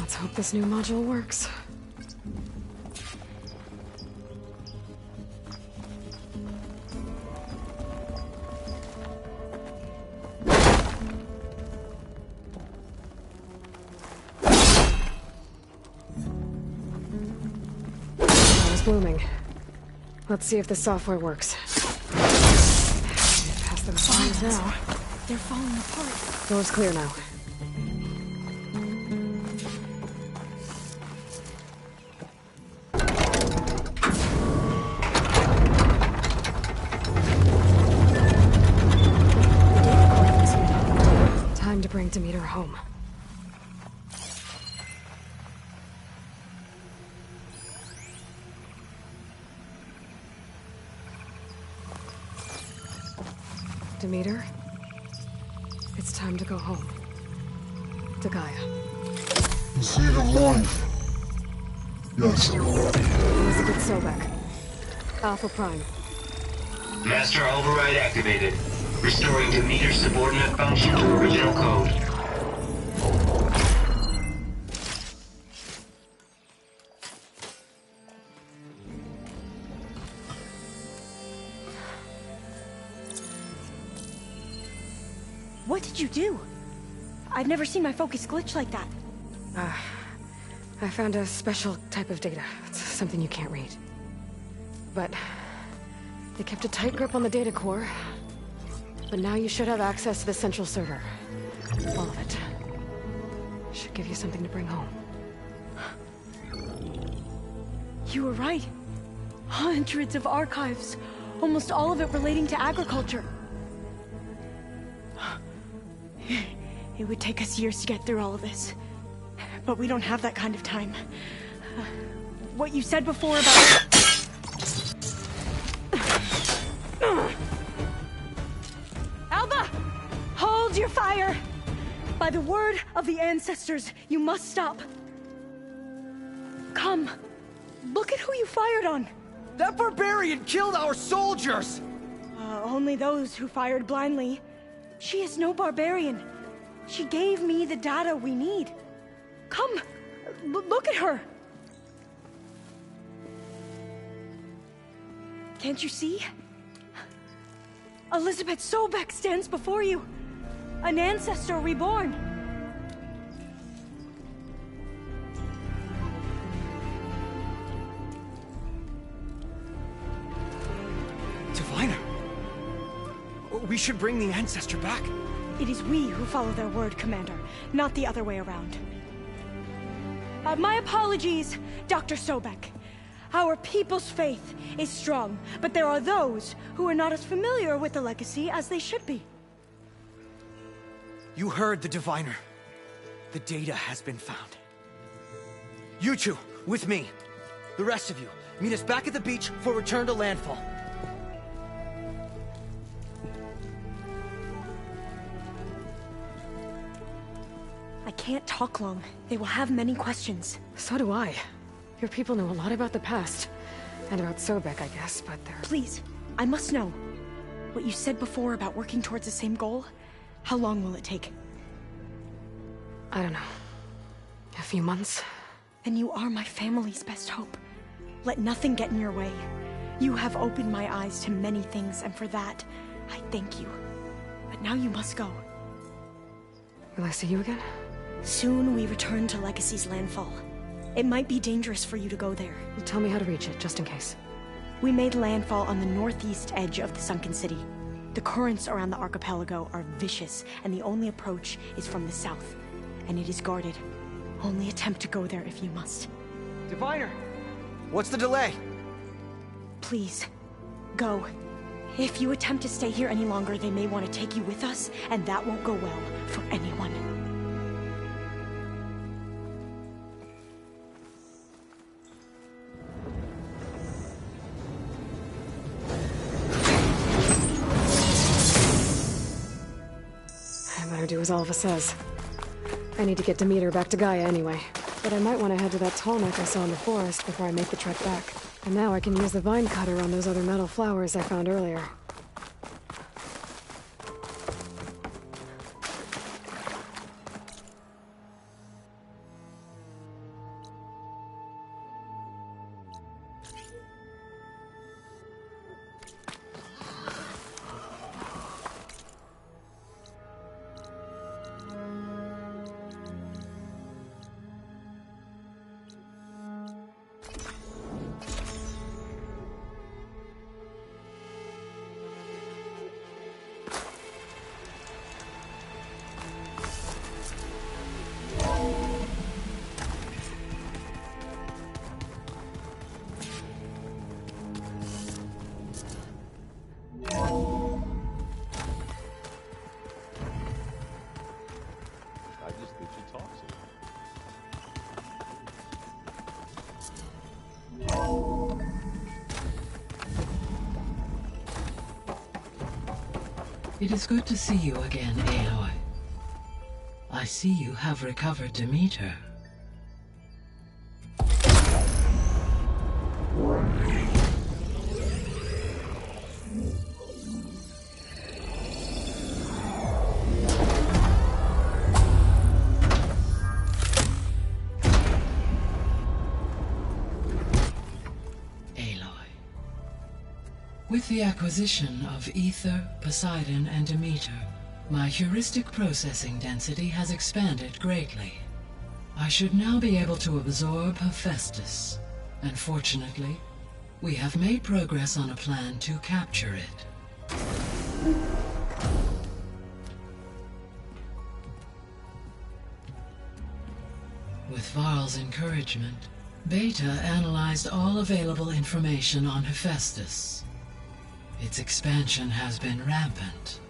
Let's hope this new module works. It's blooming. Let's see if the software works. Past those signs now. They're falling apart. Door's clear now. Time to bring Demeter home. Demeter, it's time to go home. To Gaia. The seed of life. Yes. Elizabeth Sobek. Alpha Prime. Master override activated. Restoring Demeter's subordinate function to original code. What did you do? I've never seen my focus glitch like that. I found a special type of data. It's something you can't read. But they kept a tight grip on the data core. But now you should have access to the central server. All of it. Should give you something to bring home. You were right. Hundreds of archives. Almost all of it relating to agriculture. It would take us years to get through all of this. But we don't have that kind of time. What you said before about... Alba! Hold your fire! By the word of the ancestors, you must stop. Come. Look at who you fired on. That barbarian killed our soldiers! Only those who fired blindly. She is no barbarian. She gave me the data we need. Come, look at her. Can't you see? Elizabeth Sobek stands before you. An ancestor reborn. Diviner. We should bring the ancestor back. It is we who follow their word, Commander, not the other way around. My apologies, Dr. Sobek. Our people's faith is strong, but there are those who are not as familiar with the legacy as they should be. You heard the Diviner. The data has been found. You two, with me. The rest of you, meet us back at the beach for return to landfall. I can't talk long. They will have many questions. So do I. Your people know a lot about the past. And about Sobek, I guess, but they're... Please, I must know. What you said before about working towards the same goal, how long will it take? I don't know. A few months? Then you are my family's best hope. Let nothing get in your way. You have opened my eyes to many things, and for that, I thank you. But now you must go. Will I see you again? Soon we return to Legacy's landfall. It might be dangerous for you to go there. Well, tell me how to reach it, just in case. We made landfall on the northeast edge of the sunken city. The currents around the archipelago are vicious, and the only approach is from the south. And it is guarded. Only attempt to go there if you must. Diviner! What's the delay? Please, go. If you attempt to stay here any longer, they may want to take you with us, and that won't go well for anyone. I better do as Alva says. I need to get Demeter back to Gaia anyway. But I might want to head to that tall neck I saw in the forest before I make the trek back. And now I can use the vine cutter on those other metal flowers I found earlier. It is good to see you again, Aloy. I see you have recovered Demeter. With the acquisition of Ether, Poseidon, and Demeter, my heuristic processing density has expanded greatly. I should now be able to absorb Hephaestus, and fortunately, we have made progress on a plan to capture it. With Varl's encouragement, Beta analyzed all available information on Hephaestus. Its expansion has been rampant.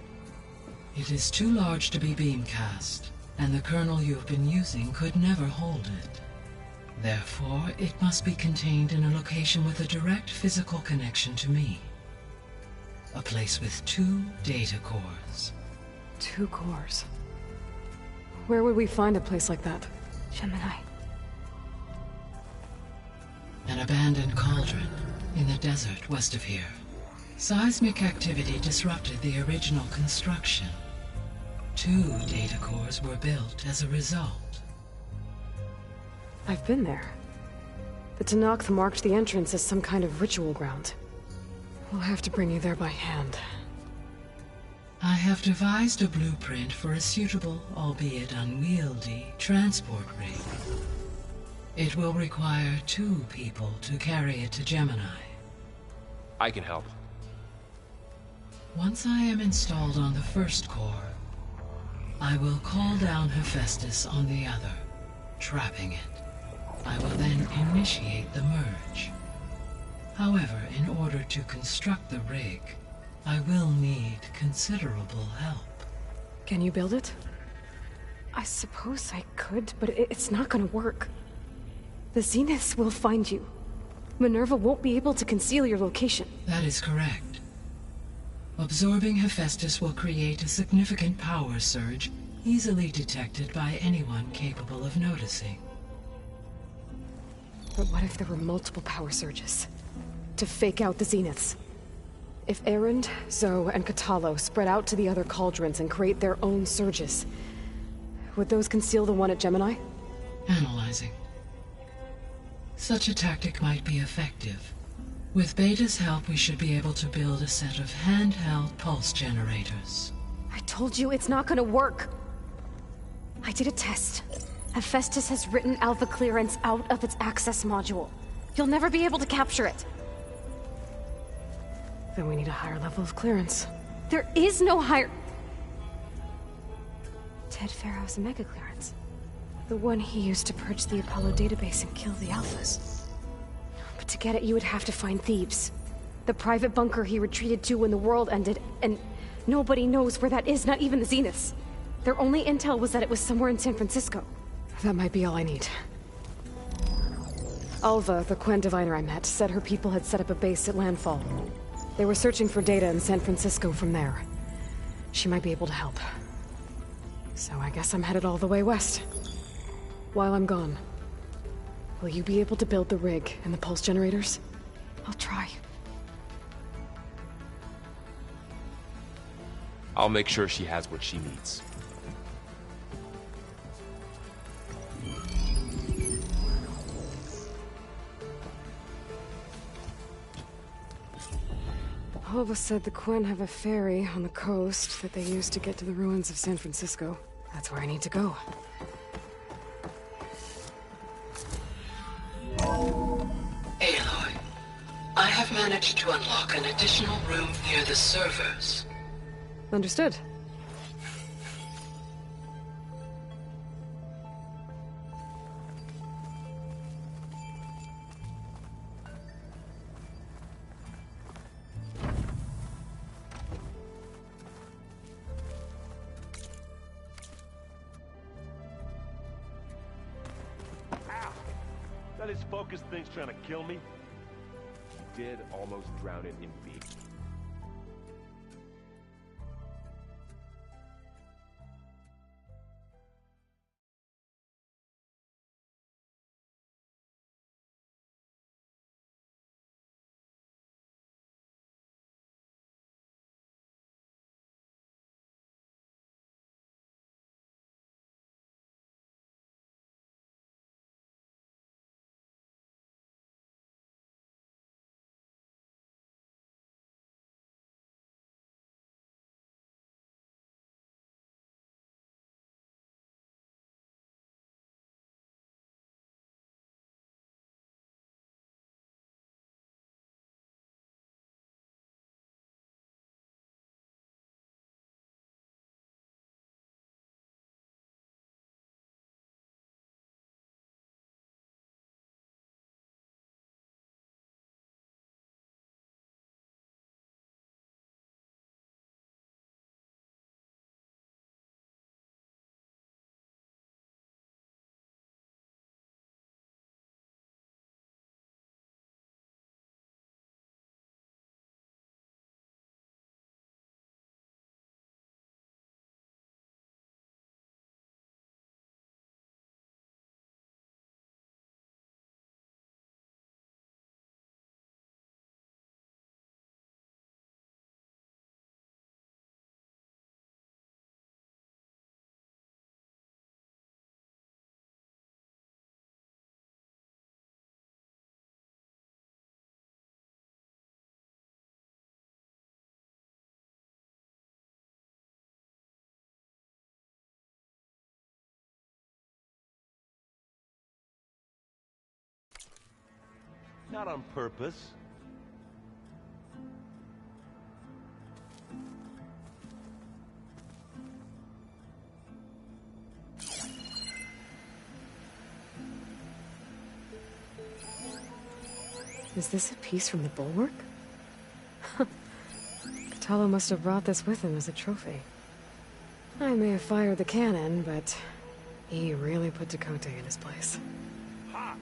It is too large to be beamcast, and the kernel you've been using could never hold it. Therefore, it must be contained in a location with a direct physical connection to me. A place with 2 data cores. 2 cores? Where would we find a place like that? Gemini. An abandoned cauldron in the desert west of here. Seismic activity disrupted the original construction. 2 data cores were built as a result. I've been there. The Tenakth marked the entrance as some kind of ritual ground. We'll have to bring you there by hand. I have devised a blueprint for a suitable, albeit unwieldy, transport rig. It will require 2 people to carry it to Gemini. I can help. Once I am installed on the first core, I will call down Hephaestus on the other, trapping it. I will then initiate the merge. However, in order to construct the rig, I will need considerable help. Can you build it? I suppose I could, but it's not gonna work. The Zeniths will find you. Minerva won't be able to conceal your location. That is correct. Absorbing Hephaestus will create a significant power surge, easily detected by anyone capable of noticing. But what if there were multiple power surges? To fake out the Zeniths? If Erend, Zoe, and Katalo spread out to the other cauldrons and create their own surges, would those conceal the one at Gemini? Analyzing. Such a tactic might be effective. With Beta's help, we should be able to build a set of handheld pulse generators. I told you it's not gonna work. I did a test. Hephaestus has written Alpha clearance out of its access module. You'll never be able to capture it. Then we need a higher level of clearance. There is no higher... Ted Pharaoh's mega clearance. The one he used to purge the Apollo database and kill the Alphas. But to get it, you would have to find Thebes. The private bunker he retreated to when the world ended, and nobody knows where that is, not even the Zeniths. Their only intel was that it was somewhere in San Francisco. That might be all I need. Alva, the Quen diviner I met, said her people had set up a base at Landfall. They were searching for data in San Francisco from there. She might be able to help. So I guess I'm headed all the way west. While I'm gone, will you be able to build the rig and the pulse generators? I'll try. I'll make sure she has what she needs. Alva said the Quen have a ferry on the coast that they use to get to the ruins of San Francisco. That's where I need to go. Aloy, I have managed to unlock an additional room near the servers. Understood. That is focused thing's trying to kill me. She did almost drown it in beef. Not on purpose. Is this a piece from the bulwark? Katalo must have brought this with him as a trophy. I may have fired the cannon, but he really put Dakota in his place. Ha!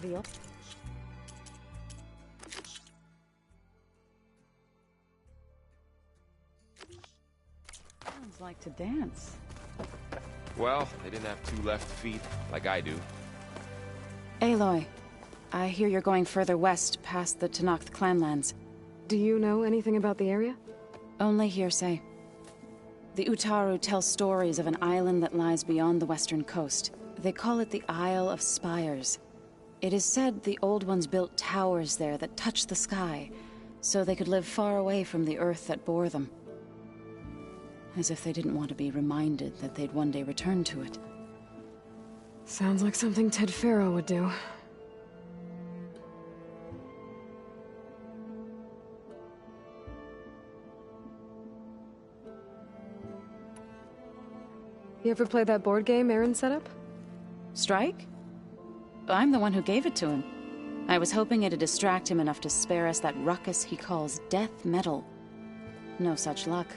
Veal. Sounds like to dance. Well, they didn't have 2 left feet, like I do. Aloy, I hear you're going further west, past the Tenakth clanlands. Do you know anything about the area? Only hearsay. The Utaru tell stories of an island that lies beyond the western coast. They call it the Isle of Spires. It is said the Old Ones built towers there that touch the sky, so they could live far away from the earth that bore them. As if they didn't want to be reminded that they'd one day return to it. Sounds like something Ted Faro would do. You ever play that board game Aaron set up? Strike? I'm the one who gave it to him. I was hoping it'd distract him enough to spare us that ruckus he calls death metal. No such luck.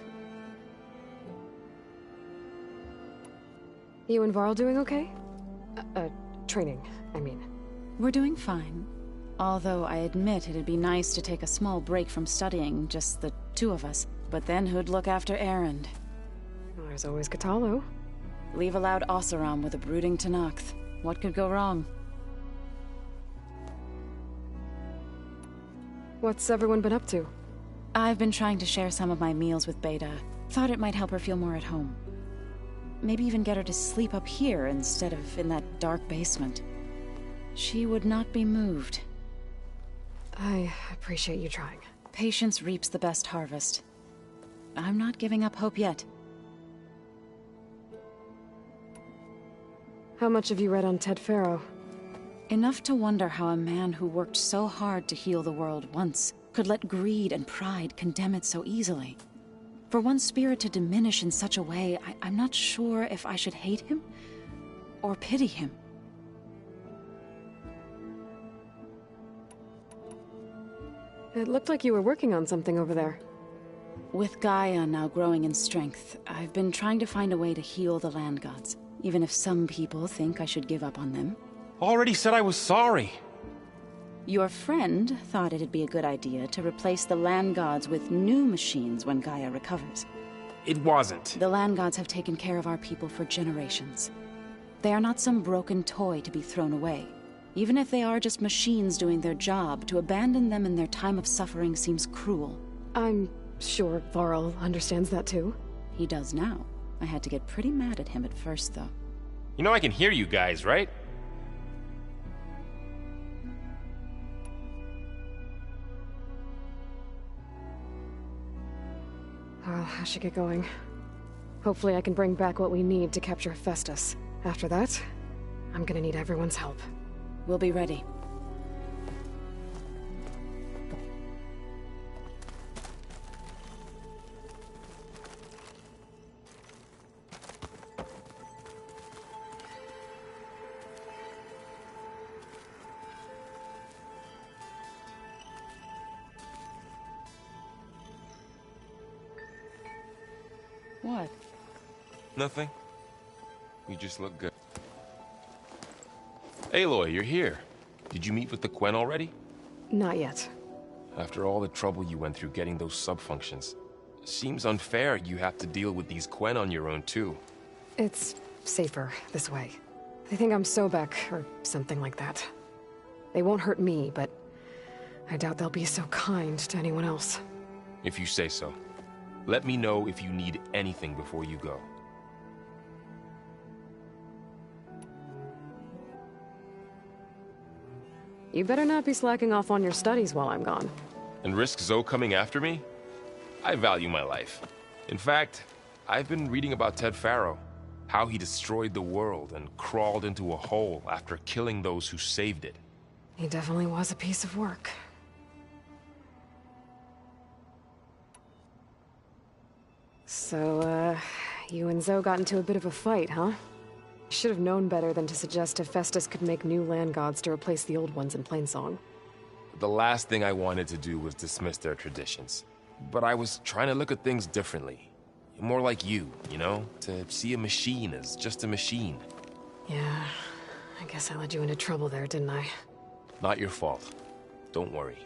You and Varl doing okay? Training, I mean. We're doing fine. Although I admit it'd be nice to take a small break from studying, just the 2 of us. But then who'd look after Erend? Well, there's always Kotallo. Leave a loud Oseram with a brooding Tenakth. What could go wrong? What's everyone been up to? I've been trying to share some of my meals with Beta. Thought it might help her feel more at home. Maybe even get her to sleep up here instead of in that dark basement. She would not be moved. I appreciate you trying. Patience reaps the best harvest. I'm not giving up hope yet. How much have you read on Ted Faro? Enough to wonder how a man who worked so hard to heal the world once could let greed and pride condemn it so easily. For one spirit to diminish in such a way, I'm not sure if I should hate him or pity him. It looked like you were working on something over there. With Gaia now growing in strength, I've been trying to find a way to heal the land gods, even if some people think I should give up on them. Already said I was sorry. Your friend thought it'd be a good idea to replace the land gods with new machines when Gaia recovers. It wasn't. The land gods have taken care of our people for generations. They are not some broken toy to be thrown away. Even if they are just machines doing their job, to abandon them in their time of suffering seems cruel. I'm sure Varl understands that too. He does now. I had to get pretty mad at him at first, though. You know I can hear you guys, right? Well, I should get going. Hopefully I can bring back what we need to capture Hephaestus. After that, I'm gonna need everyone's help. We'll be ready. What? Nothing. You just look good. Aloy, you're here. Did you meet with the Quen already? Not yet. After all the trouble you went through getting those sub-functions, seems unfair you have to deal with these Quen on your own too. It's safer this way. They think I'm Sobek, or something like that. They won't hurt me, but I doubt they'll be so kind to anyone else. If you say so. Let me know if you need anything before you go. You better not be slacking off on your studies while I'm gone. And risk Zoe coming after me? I value my life. In fact, I've been reading about Ted Faro. How he destroyed the world and crawled into a hole after killing those who saved it. He definitely was a piece of work. So, you and Zoe got into a bit of a fight, huh? Should have known better than to suggest Hephaestus could make new land gods to replace the old ones in Plainsong. The last thing I wanted to do was dismiss their traditions. But I was trying to look at things differently. More like you know? To see a machine as just a machine. Yeah, I guess I led you into trouble there, didn't I? Not your fault. Don't worry.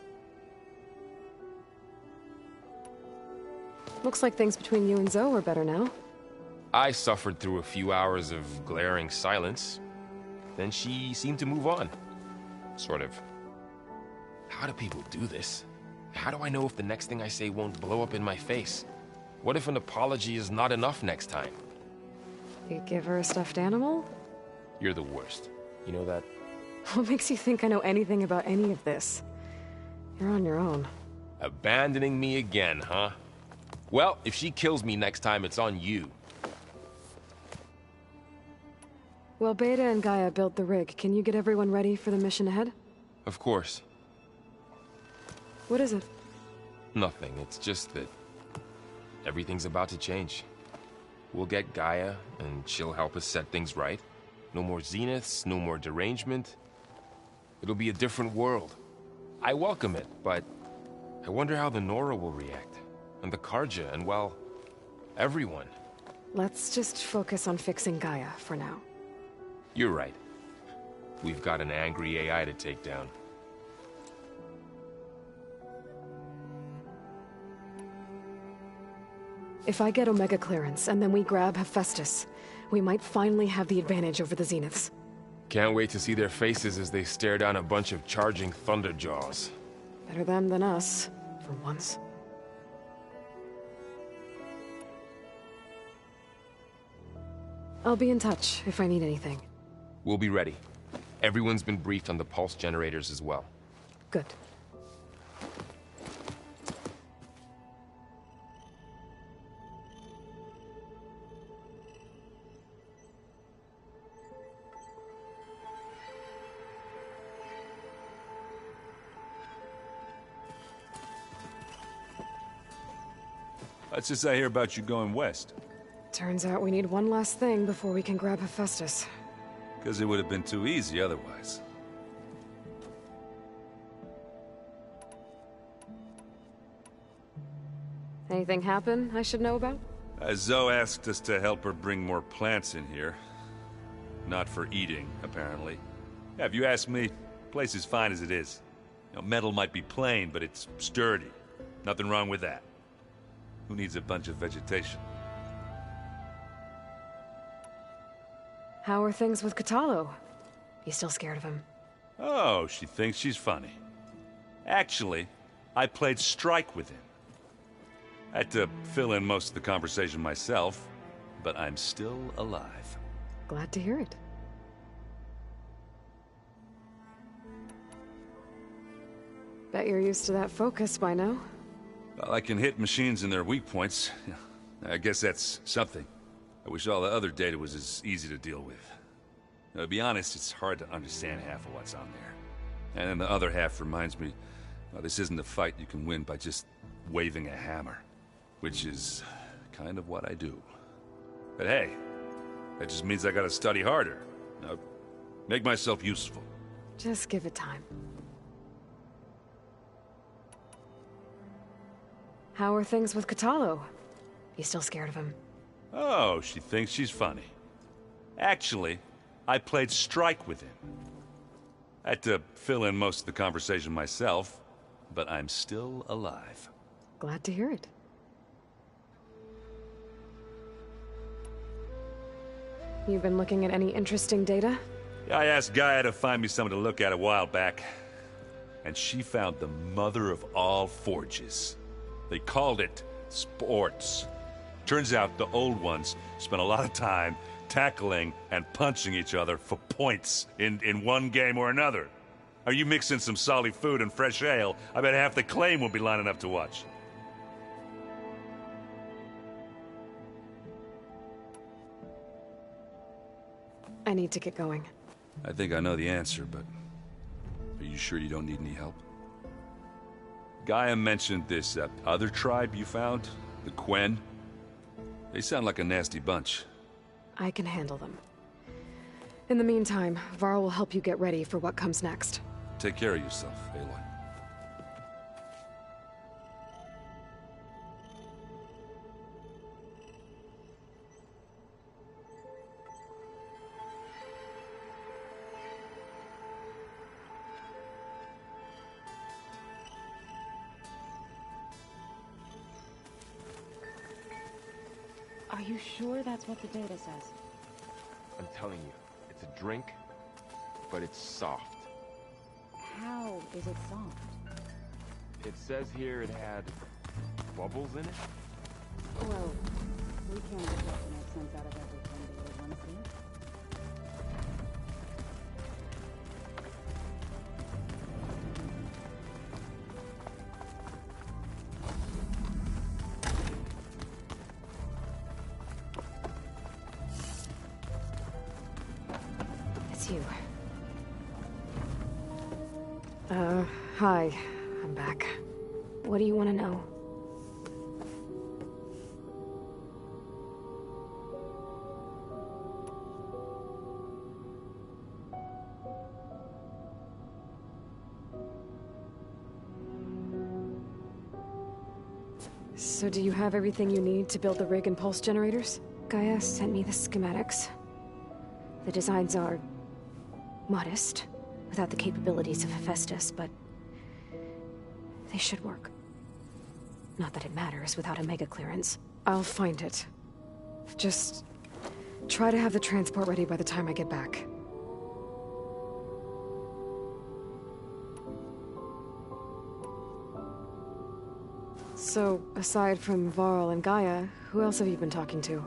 Looks like things between you and Zoe are better now. I suffered through a few hours of glaring silence. Then she seemed to move on. Sort of. How do people do this? How do I know if the next thing I say won't blow up in my face? What if an apology is not enough next time? You give her a stuffed animal? You're the worst. You know that? What makes you think I know anything about any of this? You're on your own. Abandoning me again, huh? Well, if she kills me next time, it's on you. Well, Beta and Gaia built the rig. Can you get everyone ready for the mission ahead? Of course. What is it? Nothing. It's just that everything's about to change. We'll get Gaia, and she'll help us set things right. No more zeniths, no more derangement. It'll be a different world. I welcome it, but I wonder how the Nora will react. And the Carja, and well, everyone. Let's just focus on fixing Gaia for now. You're right. We've got an angry AI to take down. If I get Omega clearance, and then we grab Hephaestus, we might finally have the advantage over the Zeniths. Can't wait to see their faces as they stare down a bunch of charging Thunderjaws. Better them than us, for once. I'll be in touch if I need anything. We'll be ready. Everyone's been briefed on the pulse generators as well. Good. What's this I hear about you going west? Turns out we need one last thing before we can grab Hephaestus. Because it would have been too easy otherwise. Anything happen I should know about? Zoe asked us to help her bring more plants in here. Not for eating, apparently. Yeah, if you ask me, the place is fine as it is. You know, metal might be plain, but it's sturdy. Nothing wrong with that. Who needs a bunch of vegetation? How are things with Kotallo? You still scared of him? Oh, she thinks she's funny. Actually, I played strike with him. I had to fill in most of the conversation myself, but I'm still alive. Glad to hear it. Bet you're used to that focus by now. Well, I can hit machines in their weak points. I guess that's something. I wish all the other data was as easy to deal with. Now, to be honest, it's hard to understand half of what's on there. And then the other half reminds me, well, this isn't a fight you can win by just waving a hammer. Which is kind of what I do. But hey, that just means I gotta study harder. Now, make myself useful. Just give it time. How are things with Kotallo? You still scared of him? Oh, she thinks she's funny. Actually, I played strike with him. I had to fill in most of the conversation myself, but I'm still alive. Glad to hear it. You been looking at any interesting data? I asked Gaia to find me something to look at a while back, and she found the mother of all forges. They called it sports. Turns out the old ones spent a lot of time tackling and punching each other for points in one game or another. Are you mixing some solid food and fresh ale? I bet half the claim will be lining up to watch. I need to get going. I think I know the answer, but are you sure you don't need any help? Gaia mentioned this other tribe you found, the Quen. They sound like a nasty bunch. I can handle them. In the meantime, Varl will help you get ready for what comes next. Take care of yourself, Aloy. Are you sure that's what the data says? I'm telling you, it's a drink, but it's soft. How is it soft? It says here it had bubbles in it? Well, we can't just have to make sense out of everything the old ones do. It's you. Hi. I'm back. What do you want to know? So do you have everything you need to build the rig and pulse generators? Gaia sent me the schematics. The designs are modest, without the capabilities of Hephaestus, but they should work. Not that it matters without a mega clearance. I'll find it. Just try to have the transport ready by the time I get back. So, aside from Varl and Gaia, who else have you been talking to?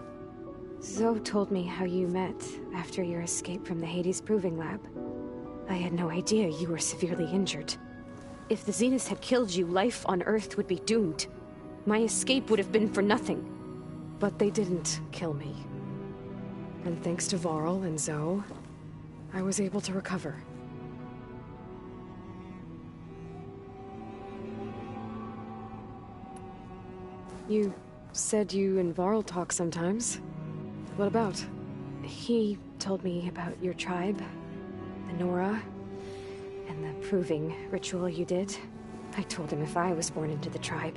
Zoe told me how you met after your escape from the Hades Proving Lab. I had no idea you were severely injured. If the Zeniths had killed you, life on Earth would be doomed. My escape would have been for nothing. But they didn't kill me. And thanks to Varl and Zoe, I was able to recover. You said you and Varl talk sometimes. What about? He told me about your tribe, the Nora, and the proving ritual you did. I told him if I was born into the tribe,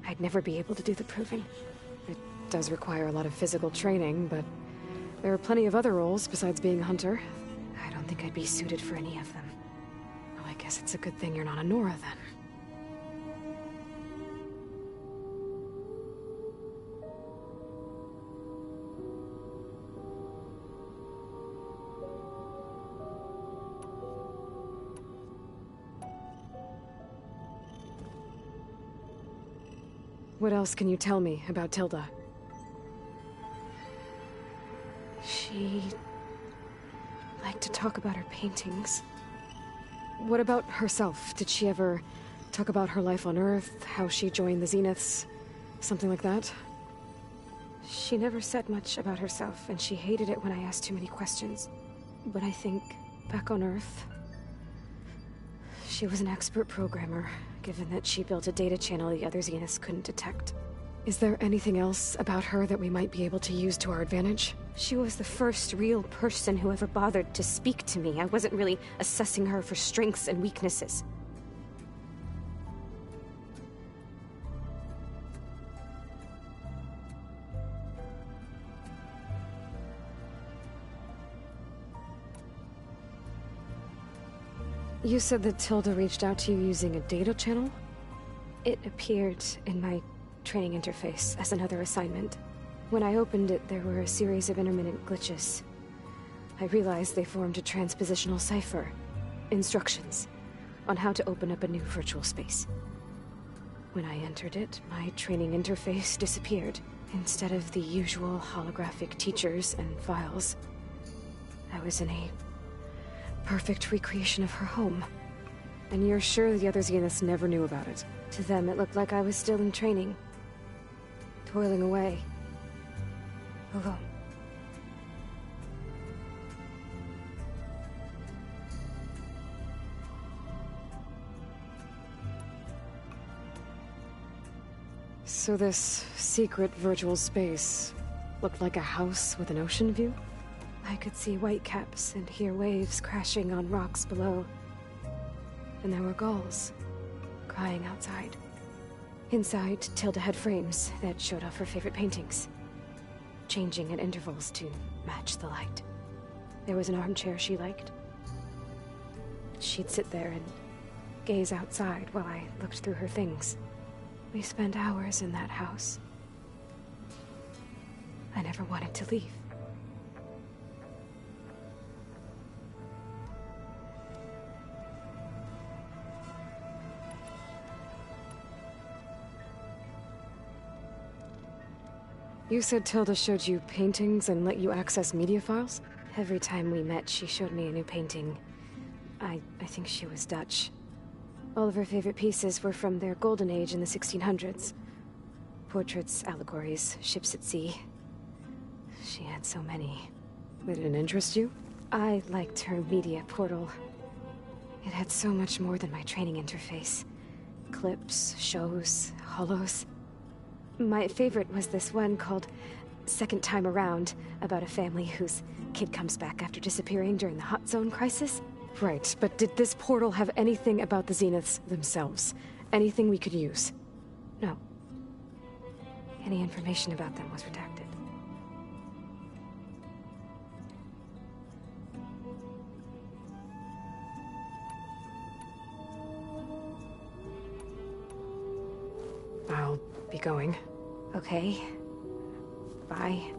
I'd never be able to do the proving. It does require a lot of physical training, but there are plenty of other roles besides being a hunter. I don't think I'd be suited for any of them. Well, I guess it's a good thing you're not a Nora then. What else can you tell me about Tilda? She liked to talk about her paintings. What about herself? Did she ever talk about her life on Earth, how she joined the Zeniths, something like that? She never said much about herself, and she hated it when I asked too many questions. But I think, back on Earth, she was an expert programmer, given that she built a data channel the other Zeniths couldn't detect. Is there anything else about her that we might be able to use to our advantage? She was the first real person who ever bothered to speak to me. I wasn't really assessing her for strengths and weaknesses. You said that Tilda reached out to you using a data channel? It appeared in my training interface as another assignment. When I opened it, there were a series of intermittent glitches. I realized they formed a transpositional cipher. Instructions on how to open up a new virtual space. When I entered it, my training interface disappeared. Instead of the usual holographic teachers and files, I was in a perfect recreation of her home. And you're sure the other Zeniths never knew about it? To them, it looked like I was still in training. Toiling away. Alone. So this secret virtual space looked like a house with an ocean view? I could see whitecaps and hear waves crashing on rocks below. And there were gulls crying outside. Inside, Tilda had frames that showed off her favorite paintings, changing at intervals to match the light. There was an armchair she liked. She'd sit there and gaze outside while I looked through her things. We spent hours in that house. I never wanted to leave. You said Tilda showed you paintings and let you access media files? Every time we met, she showed me a new painting. I think she was Dutch. All of her favorite pieces were from their golden age in the 1600s. Portraits, allegories, ships at sea. She had so many. Did it interest you? I liked her media portal. It had so much more than my training interface. Clips, shows, holos. My favorite was this one called Second Time Around, about a family whose kid comes back after disappearing during the Hot Zone crisis. Right, but did this portal have anything about the Zeniths themselves? Anything we could use? No. Any information about them was redacted. I'll be going. Okay. Bye.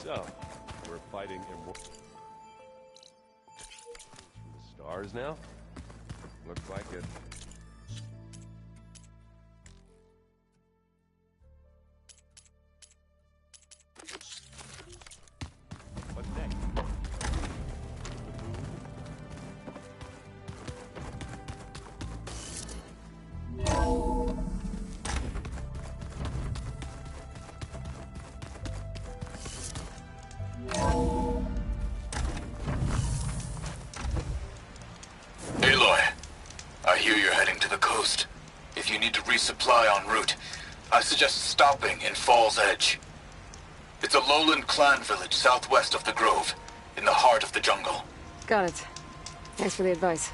So, we're fighting immortal from the stars now? Looks like it. What's next? Aloy, I hear you're heading to the coast. If you need to resupply en route, I suggest stopping in Fall's Edge. It's a lowland clan village southwest of the Grove, in the heart of the jungle. Got it. Thanks for the advice.